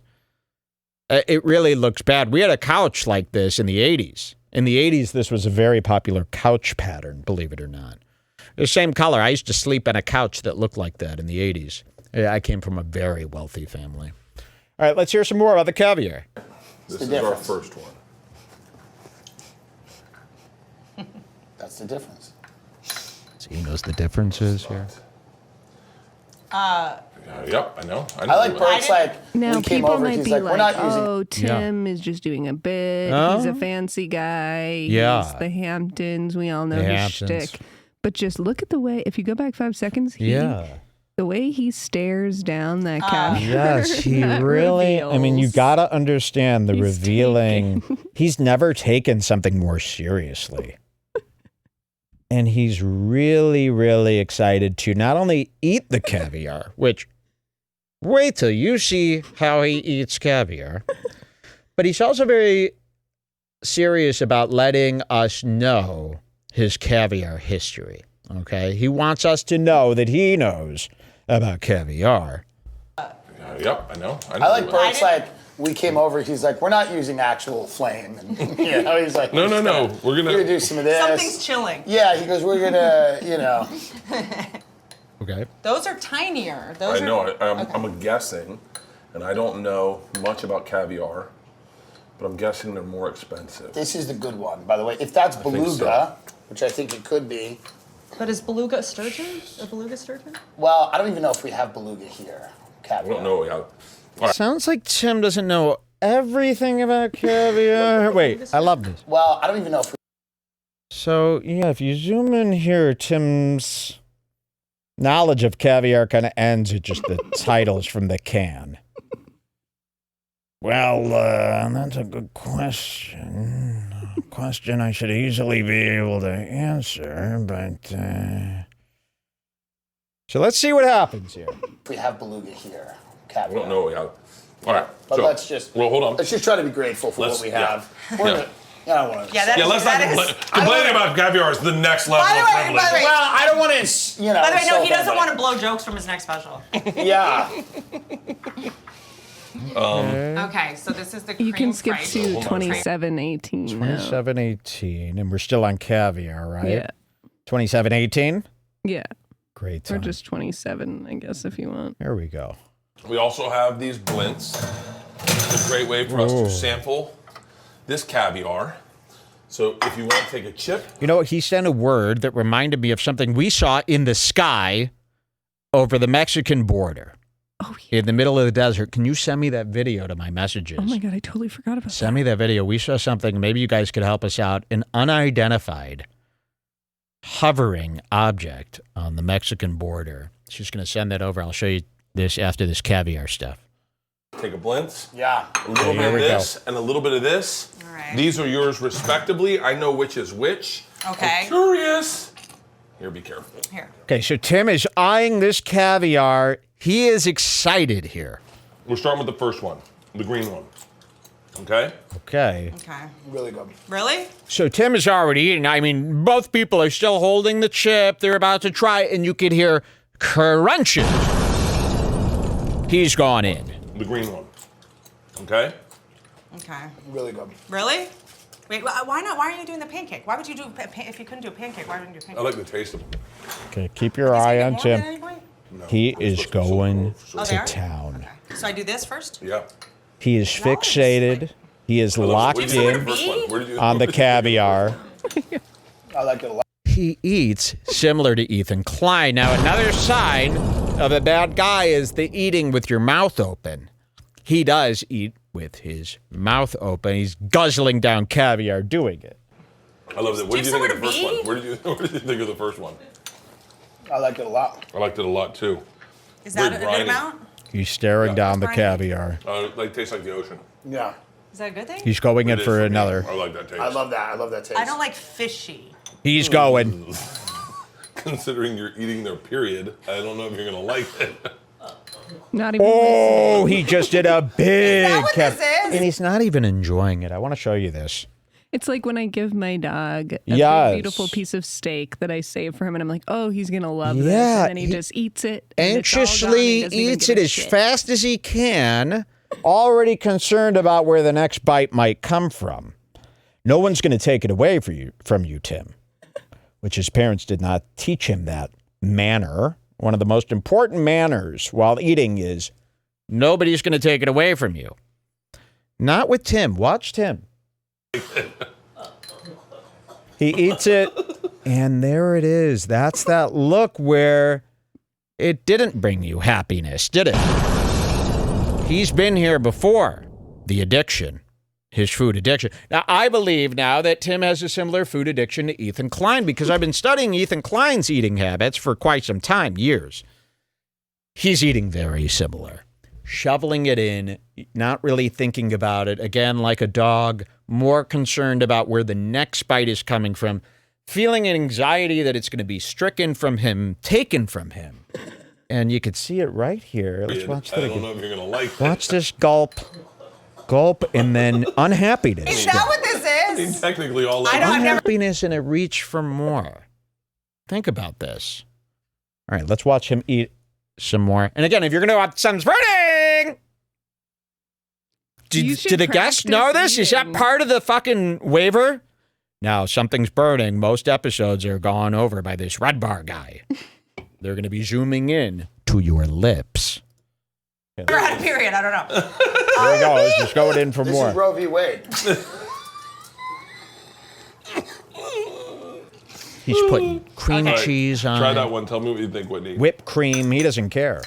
It really looks bad. We had a couch like this in the 80s. In the 80s, this was a very popular couch pattern, believe it or not. The same color. I used to sleep on a couch that looked like that in the 80s. I came from a very wealthy family. All right, let's hear some more about the caviar. This is our first one. That's the difference. So he knows the differences here. Yep, I know. I like Bert's like, Now we came people over, might he's be like, like, we're not using... "Oh, Tim is just doing a bit. He's a fancy guy. Yeah. He's the Hamptons. We all know The his Hamptons. shtick." But just look at the way. If you go back 5 seconds, the way he stares down that caviar. Yes, he that really. I mean, you reveals. gotta understand the He's revealing. He's never taken something more seriously. And he's really, really excited to not only eat the caviar, which wait till you see how he eats caviar, but he's also very serious about letting us know his caviar history. Okay? He wants us to know that he knows about caviar. Yep, I know. I like Bert's like, we came over, he's like, we're not using actual flame. And, he's like, No. We're We're gonna do some of this. Something's chilling. Yeah, he goes, we're gonna, Okay. Those are tinier. I know. I'm guessing, and I don't know much about caviar, but I'm guessing they're more expensive. This is the good one, by the way. If that's think beluga, which I think it could be, But is beluga a sturgeon? A beluga sturgeon? well, I don't even know if we have beluga here. I Caviar. don't know. Sounds like Tim doesn't know everything about caviar. Wait, I love this. Well, I don't even know if we So, yeah, if you zoom in here, Tim's knowledge of caviar kind of ends at just the titles from the can. Well, that's a good question. A question I should easily be able to answer, but... So let's see what happens here. have beluga here. I Caviar. don't know. Yeah. All right. But so, let's just Well, hold on. let's just try to be grateful for what we have. We're Yeah. gonna, I don't want to. Yeah, Yeah, let's not that complain. is. Complaining about caviar is the next level By the of way, privilege. by the way. Well, I don't want to, By the way, no, insult he doesn't anybody. want to blow jokes from his next special. Yeah. Okay, so this is the cream You can skip fried- to 2718 now. 2718, and we're still on caviar, right? Yeah. 2718? Yeah. Great Or time. just 27, I guess, if you want. There we go. We also have these blints. It's a great way for us to sample this caviar. So if you want to take a chip, You know, he sent a word that reminded me of something we saw in the sky over the Mexican border. Oh, yeah. In the middle of the desert. Can you send me that video to my messages? Oh my God, I totally forgot about Send me that video. We saw something. Maybe you guys could help us out. An unidentified hovering object on the Mexican border. She's going to send that over. I'll show you this after this caviar stuff. take a blintz. Yeah. A little bit of we go. this and a little bit of this. All right. These are yours respectively. I know which is which. Okay. I'm curious. Here, be careful. Here. Okay, so Tim is eyeing this caviar. He is excited here. We're starting with the first one, the green one. Okay? Okay. Okay. Really good. Really? So Tim is already eating. I mean, both people are still holding the chip. They're about to try it, and you could hear crunches. He's gone in. The green one. Okay? Okay. Really good. Really? Wait, why not? Why are you doing the pancake? Why would you do if you couldn't do a pancake? Why wouldn't you do a pancake? I like the taste of them. Okay, keep your Is it eye even on warm at Tim. any point? No, He I'm is supposed to going Oh, to they are? town. So I do this first? Yeah. He is fixated. He is locked Where did you do the in first one? Where did you- on the caviar. I like it a lot. He eats similar to Ethan Klein. Now, another sign of a bad guy is the eating with your mouth open. He does eat with his mouth open. He's guzzling down caviar doing it. I love it. What did you Do you think of the have first somewhere one? What did you think of the first one? I like it a lot. I liked it a lot too. Is that a Very good briny. amount? He's staring down the Briny. caviar. Like tastes like the ocean. Yeah. Is that a good thing? He's going in It is for me. another. I like that taste. I love that. I love that taste. I don't like fishy. He's going. Considering you're eating their period, I don't know if you're gonna like it. Not even Oh, he just did a big that what this is? And he's not even enjoying it. I want to show you this. It's like when I give my dog a Yes. big, beautiful piece of steak that I save for him, and I'm like, oh, he's going to love this. Yeah, And then he just eats it. and it's all gone, and Anxiously he doesn't even eats give it a as shit. fast as he can, already concerned about where the next bite might come from. No one's going to take it away from you, Tim, which his parents did not teach him that manner. One of the most important manners while eating is nobody's going to take it away from you. Not with Tim. Watch Tim. He eats it. And there it is. That's that look where it didn't bring you happiness, did it? He's been here before. The addiction. His food addiction. Now, I believe now that Tim has a similar food addiction to Ethan Klein because I've been studying Ethan Klein's eating habits for quite some time, years. He's eating very similar. Shoveling it in, not really thinking about it. Again, like a dog, more concerned about where the next bite is coming from, feeling an anxiety that it's going to be stricken from him, taken from him. And you could see it right here. Let's watch that again. I don't know if you're going to like that. Watch this gulp, and then unhappiness. Is that what this I mean, is? technically, all I don't never. Unhappiness and a reach for more. Think about this. All right, let's watch him eat some more. And again, if you're going to watch Something's Burning, did the guests know this? Is that part of the fucking waiver? Now, Something's Burning. Most episodes are gone over by this red bar guy. They're going to be zooming in to your lips. Never had a period. I don't know. There we go. Let's just go in for more. This is Roe v. Wade. He's putting cream cheese on. Try that one. Tell me what you think, Whitney. Whipped cream. He doesn't care.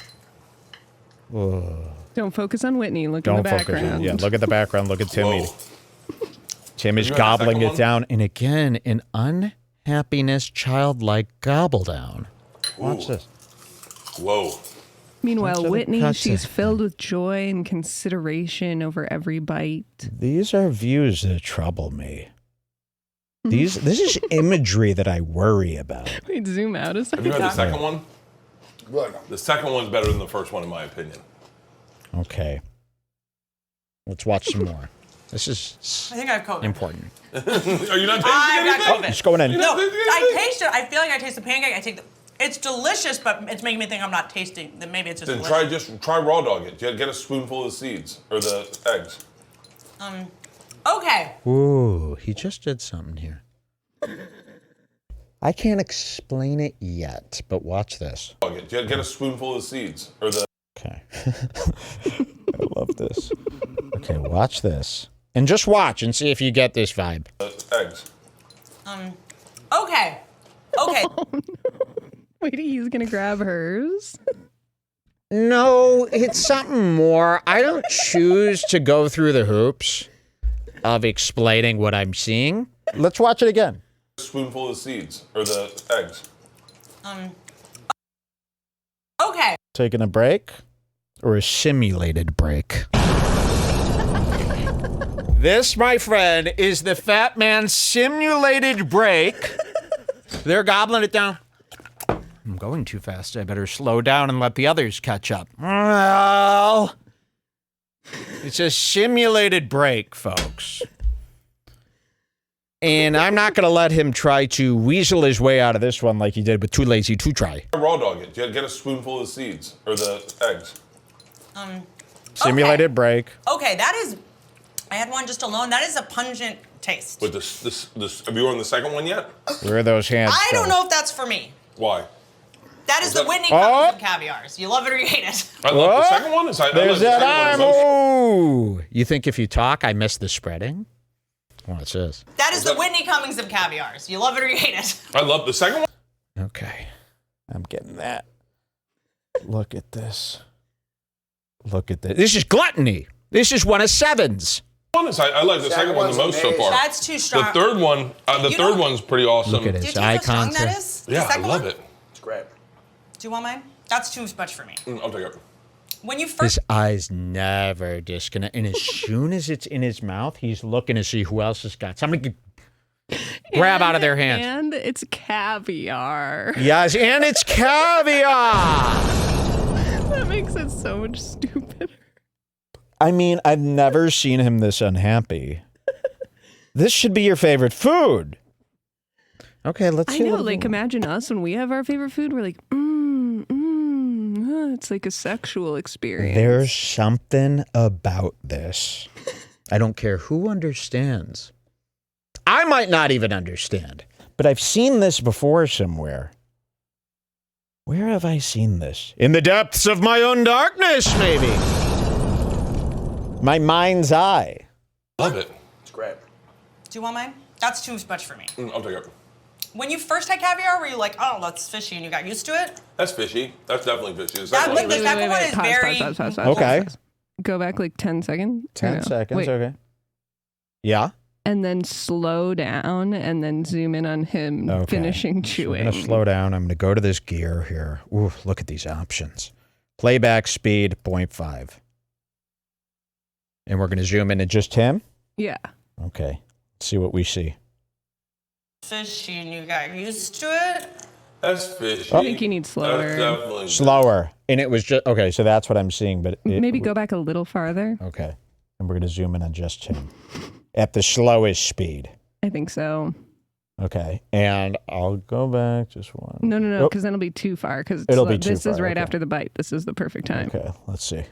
Don't focus on Whitney. Look Don't in the focus. background. Yeah, look at the background. Look at Tim Whoa. eating. Tim is You had the gobbling second it one? down. And again, an unhappiness, childlike gobble down. Watch Ooh. this. Whoa. Meanwhile, Bunch of Whitney, cuts she's in. filled with joy and consideration over every bite. These are views that trouble me. This is imagery that I worry about. Wait, zoom out a Have second. you had the second one? Good. The second one's better than the first one, in my opinion. Okay. Let's watch some more. This is I think I have COVID. important. Are you not tasting I've anything? got COVID. It's going in. No, I taste it. I feel like I taste the pancake. It's delicious, but it's making me think I'm not tasting. Then maybe it's just Then delicious. try raw dog it. Get a spoonful of seeds or the eggs. Okay. Ooh, he just did something here. I can't explain it yet, but watch this. Dog it. Get a spoonful of seeds or the Okay. I love this. Okay, watch this. And just watch and see if you get this vibe. eggs. Okay. Okay. Wait, he's gonna grab hers. No, it's something more. I don't choose to go through the hoops of explaining what I'm seeing. Let's watch it again. A spoonful of seeds or the eggs. Okay. Taking a break or a simulated break? This, my friend, is the fat man's simulated break. They're gobbling it down. I'm going too fast. I better slow down and let the others catch up. Well, it's a simulated break, folks. And I'm not going to let him try to weasel his way out of this one like he did with Too Lazy to Try. Raw dog it. Get a spoonful of seeds or the eggs. Simulated break. Okay, that is. I had one just alone. That is a pungent taste. But this have you on the second one yet? Where are those hands? I don't going? know if that's for me. Why? That is the that- Whitney Oh. Cummings of caviars. You love it or you hate it. I love the second one. I There's love the that second arm. one. Oh, you think if you talk, I miss the spreading? Watch this. That is the Whitney Cummings of caviars. You love it or you hate it. I love the second one. Okay, I'm getting that. Look at this. Look at this. This is Gluttony. This is one of Sevens. I like the second one the most so far. That's too strong. The third one, You third don't- one's pretty awesome. Look at Do it. you His see eye how strong that contact. is? Yeah, The I second love one? it. It's great. Do you want mine? That's too much for me. I'll take it. When you His first eyes never disconnect. And as soon as it's in his mouth, he's looking to see who else has got. Somebody could grab out of their hands. And it's caviar. Yes, and it's caviar. That makes it so much stupider. I mean, I've never seen him this unhappy. This should be your favorite food. Okay, let's I see. know, what- like imagine us when we have our favorite food. We're like, it's like a sexual experience. There's something about this. I don't care who understands. I might not even understand, but I've seen this before somewhere. Where have I seen this? In the depths of my own darkness, maybe. My mind's eye. Love it. It's great. Do you want mine? That's too much for me. I'll take it. When you first had caviar, were you like, oh, that's fishy, and you got used to it? That's fishy. That's definitely fishy. The That, second but one's the fishy. second one is very... Pause. Okay. Go back like 10 seconds. 10 seconds, Wait. okay. Yeah? And then slow down and then zoom in on him finishing chewing. I'm going to slow down. I'm going to go to this gear here. Ooh, look at these options. Playback speed, 0.5. And we're going to zoom in at just him? Yeah. Okay. Let's see what we see. Fishy, and you got used to it? That's fishy. I think you need slower. That's definitely Slower. And it was just, okay, so that's what I'm seeing. But Maybe go back a little farther. Okay. And we're going to zoom in on just him. At the slowest speed. I think so. Okay. And I'll go back just one. No, because then it'll be too far. Because It'll be too this is far, right okay. after the bite. This is the perfect time. Okay, let's see.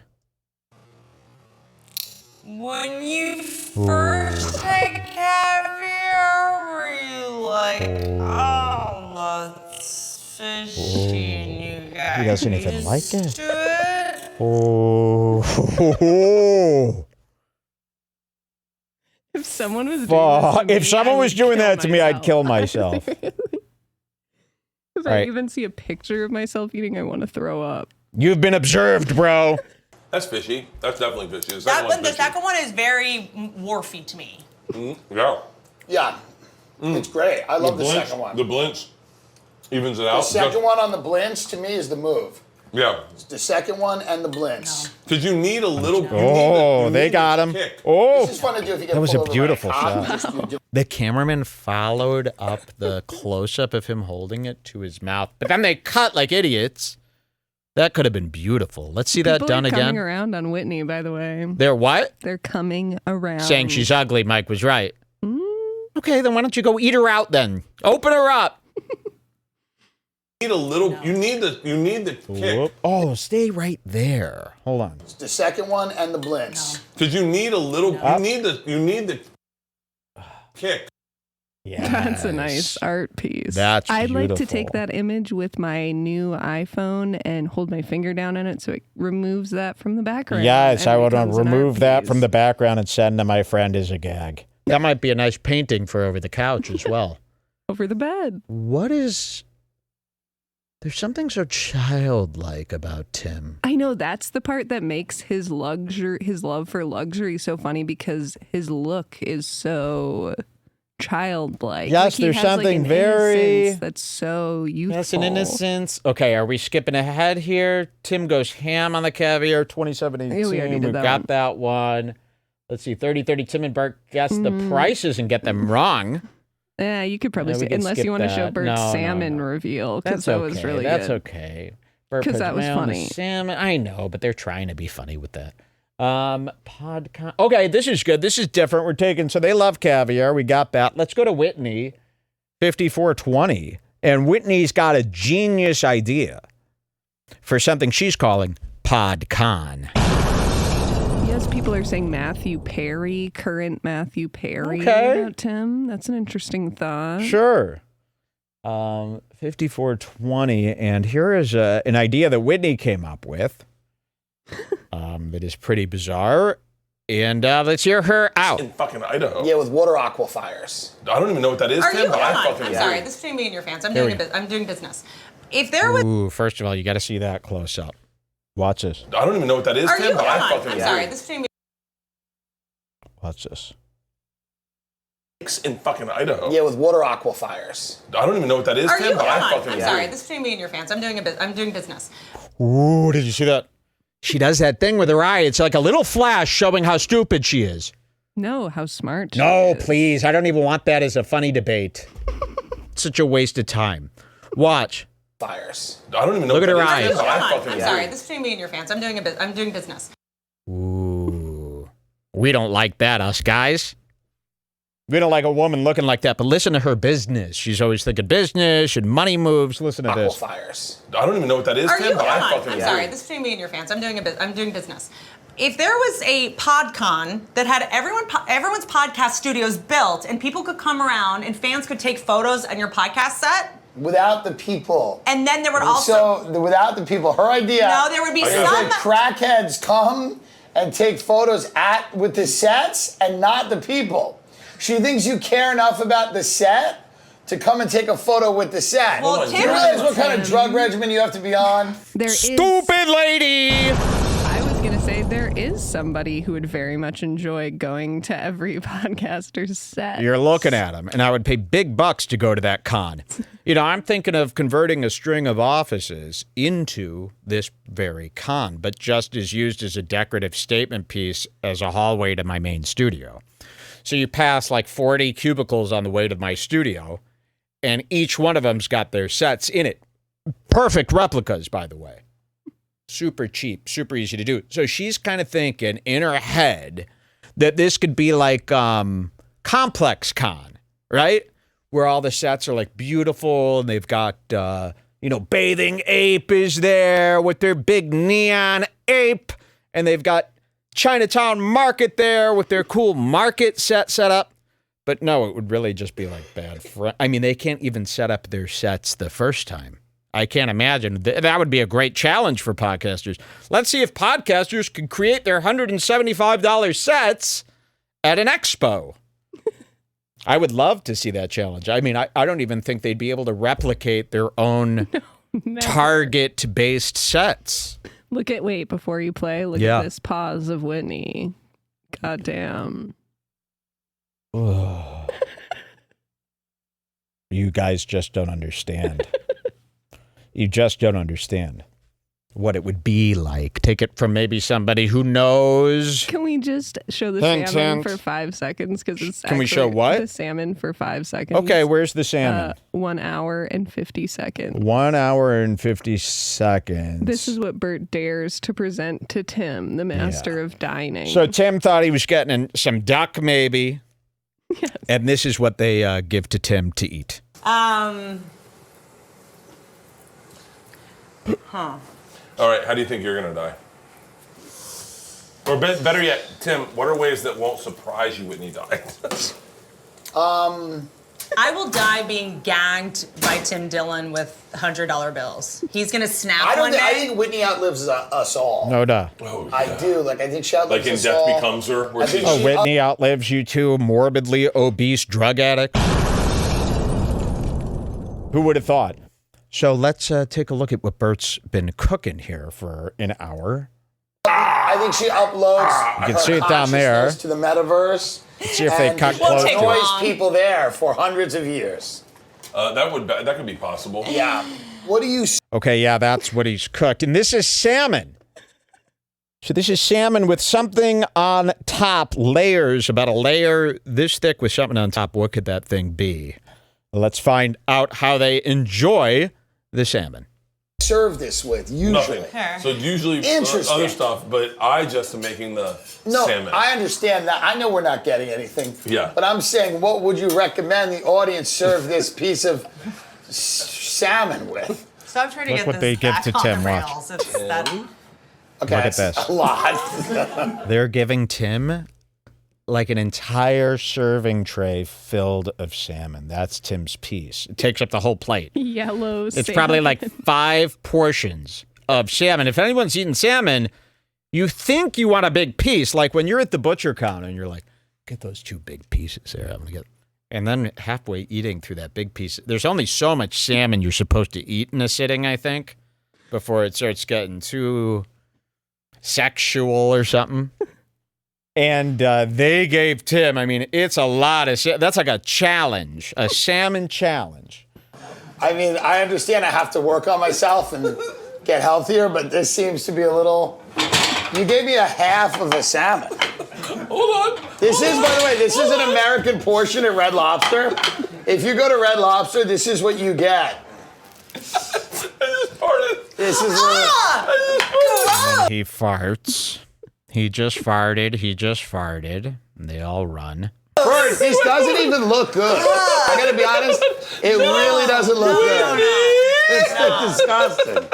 When you first had caviar, were you like, oh, that's fishy, and you got You guys anything like used it? to it? Oh. If someone was doing this to me, If someone I was would doing kill that to me, I'd kill myself. myself. If All I right. even see a picture of myself eating, I want to throw up. You've been observed, bro. That's fishy. That's definitely fishy. The That second one, one's the fishy. second one is very wharfy to me. Yeah. Yeah, it's great. I love the blinch- second one. The blinch evens it The out. second one on the blinch to me is the move. Yeah. The second one and the blinch. Because you need a little. Oh, they got him. Oh, It's just fun to do if you get that was pulled a over by beautiful cop, shot. just do- The cameraman followed up the close-up of him holding it to his mouth, but then they cut like idiots. That could have been beautiful. Let's see that People done are coming again. around on Whitney, by the way. They're what? They're coming around. Saying she's ugly. Mike was right. Okay, then why don't you go eat her out then? Open her up. Need a little. You need the kick. Whoop. Oh, stay right there. Hold on. The second one and the blinch. Because you need a little. You need the kick. Yeah. That's a nice art piece. That's I'd like to take beautiful. that image with my new iPhone and hold my finger down in it so it removes that from the background. Yes, and I it would becomes an art remove that from piece. the background and send to my friend as a gag. That might be a nice painting for over the couch as well. Over the bed. What is... There's something so childlike about Tim. I know that's the part that makes his love for luxury so funny because his look is so childlike. Yes, Like, he there's has, like, something an very- innocence that's so youthful. That's an innocence. Okay, are we skipping ahead here? Tim goes ham on the caviar, 2718. Yeah, we already did We've that got one. that one. Let's see, 30-30. Tim and Bert guess the prices and get them wrong. Yeah, you could probably Yeah, we see can unless skip you want to show that. Bert's No, salmon no. reveal because That's that okay. was really That's good. okay. Bert 'Cause puts that was mayo on the funny. Salmon. I know, but they're trying to be funny with that. Podcon. Okay, this is good. This is different. We're taking, so they love caviar. We got that. Let's go to Whitney, 5420. And Whitney's got a genius idea for something she's calling Podcon. Yes, people are saying Matthew Perry, current Matthew Perry Okay. about Tim. That's an interesting thought. Sure. 5420. And here is an idea that Whitney came up with that is pretty bizarre. And let's hear her out. In fucking Idaho. Yeah, with water aquifers. I don't even know what that is, Are Tim, you? but I Hold on. fucking I'm sorry. This is between me and your fans. I'm There doing we I'm doing business. If there was, Ooh, first of all, you got to see that close up. Watch this. I don't even know what that is, are Tim, you? but Hold I on. fucking I'm sorry. This is between me. Watch this. in fucking Idaho. Yeah, with water aquifers. I don't even know what that is, Are Tim, you? but I Hold on. fucking I'm sorry. This is between me and your fans. I'm doing business. Ooh, did you see that? She does that thing with her eye. It's like a little flash showing how stupid she is. No, how smart. she No, is. please. I don't even want that as a funny debate. It's such a waste of time. Watch. Fires. I don't even know Look what at that her is, eyes. Tim, but I Hold on. fucking I'm sorry. This is between me and your fans. I'm doing business. Ooh. We don't like that, us guys. We don't like a woman looking like that, but listen to her business. She's always thinking business and money moves. Listen to this. Aquifers. I don't even know what that is, Are Tim, you? but Hold I on. fucking I'm sorry. This is between me and your fans. I'm doing business. If there was a Podcon that had everyone's podcast studios built and people could come around and fans could take photos on your podcast set, Without the people. and then there would also Without the people, her idea. no, there would be is some. that crackheads come and take photos with the sets and not the people. She thinks you care enough about the set to come and take a photo with the set. Well, Do you realize what kind of drug regimen you have to be on? Stupid lady! I was going to say there is somebody who would very much enjoy going to every podcaster's set. You're looking at him, and I would pay big bucks to go to that con. You know, I'm thinking of converting a string of offices into this very con, but just as used as a decorative statement piece as a hallway to my main studio. So you pass like 40 cubicles on the way to my studio, and each one of them's got their sets in it. Perfect replicas, by the way. Super cheap, super easy to do. So she's kind of thinking in her head that this could be like Complex Con, right? Where all the sets are like beautiful, and they've got, Bathing Ape is there with their big neon ape, and they've got Chinatown Market there with their cool market set up. But no, it would really just be like bad. I mean, they can't even set up their sets the first time. I can't imagine. That would be a great challenge for podcasters. Let's see if podcasters can create their $175 sets at an expo. I would love to see that challenge. I mean, I don't even think they'd be able to replicate their own Target-based sets. Wait, before you play, look at this pause of Whitney. Goddamn. You guys just don't understand. You just don't understand what it would be like. Take it from maybe somebody who knows. Can we just show the salmon for 5 seconds? Can we show what? The salmon for 5 seconds. Okay, where's the salmon? 1 hour and 50 seconds. 1 hour and 50 seconds. This is what Bert dares to present to Tim, the master of dining. So Tim thought he was getting some duck, maybe. Yes. And this is what they give to Tim to eat. All right, how do you think you're going to die? Or better yet, Tim, what are ways that won't surprise you Whitney died? I will die being gagged by Tim Dillon with $100 bills. He's going to snap one day. I think Whitney outlives us all. No duh. Oh, yeah. I do. I think she outlives Like in us Death all. Becomes Her? Where she's Whitney outlives you too, morbidly obese drug addict. Who would have thought? So let's take a look at what Bert's been cooking here for an hour. I think she uploads You can see it down there. to the metaverse. Let's see if they cut We'll close take to it. Annoys people there for hundreds of years. that could be possible. Yeah. What do you... Okay, yeah, that's what he's cooked. And this is salmon. So this is salmon with something on top, layers, about a layer this thick with something on top. What could that thing be? Let's find out how they enjoy the salmon. serve this with usually? Nothing. So usually Interesting. other stuff, but I just am making the salmon. I understand that. I know we're not getting anything. Yeah. But I'm saying, what would you recommend the audience serve this piece of salmon with? Stop trying to Look get what this they give back to on Tim, the watch. rails. It's that. Okay, Look at that's this. a lot. They're giving Tim like an entire serving tray filled of salmon. That's Tim's piece. It takes up the whole plate. Yellow It's salmon. probably like 5 portions of salmon. If anyone's eaten salmon, you think you want a big piece. Like when you're at the butcher counter and you're like, get those 2 big pieces there. I'm gonna get. And then halfway eating through that big piece, there's only so much salmon you're supposed to eat in a sitting, I think, before it starts getting too sexual or something. And they gave Tim, I mean, it's a lot of, that's like a challenge, a salmon challenge. I mean, I understand I have to work on myself and get healthier, but this seems to be a little... You gave me a half of a salmon. Hold on. This is, by the way, this is an American portion at Red Lobster. If you go to Red Lobster, this is what you get. I just farted. This is And he farts. He just farted. And they all run. Bert, this doesn't even look good. I gotta be honest, it really doesn't look good. It's disgusting.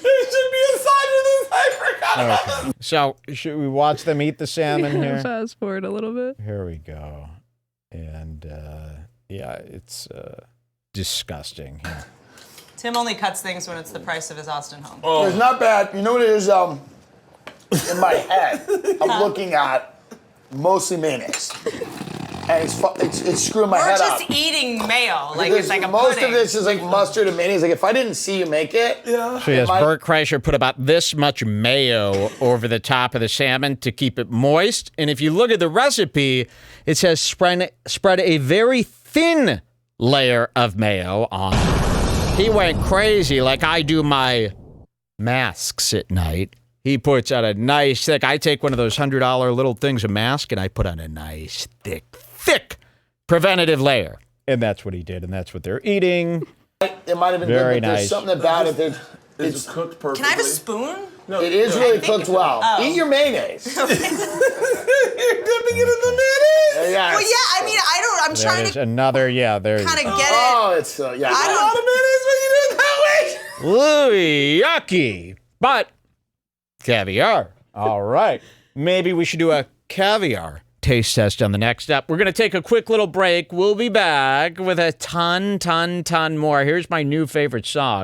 There should be a sign with this. I forgot about this. So, should we watch them eat the salmon here? Fast forward a little bit. Here we go. And, yeah, it's disgusting. Yeah. Tim only cuts things when it's the price of his Austin home. It's not bad. You know what it is? In my head, I'm looking at mostly mayonnaise. and it's screwing my We're head just up. eating mayo. Like Because it's like a most pudding. of this is like mustard and mayonnaise. Like if I didn't see you make it, So yes, Bert Kreischer put about this much mayo over the top of the salmon to keep it moist. And if you look at the recipe, it says spread a very thin layer of mayo on. He went crazy like I do my masks at night. He puts on a nice thick. I take one of those $100 little things of mask and I put on a nice thick preventative layer. And that's what he did, and that's what they're eating. it might have been Very good, but nice. there's something about it that It's cooked perfectly. Can I have a spoon? No, it is really cooked well. Oh. Eat your mayonnaise. You're dipping it in the mayonnaise. Yeah. Well, yeah. I mean, I'm There trying it is. to Another, yeah, there's kind of get it. Oh, it's yeah. I A don't. lot of mayonnaise when you do it that way. Louis, yucky. But caviar. All right. Maybe we should do a caviar taste test on the next step. We're going to take a quick little break. We'll be back with a ton more. Here's my new favorite song.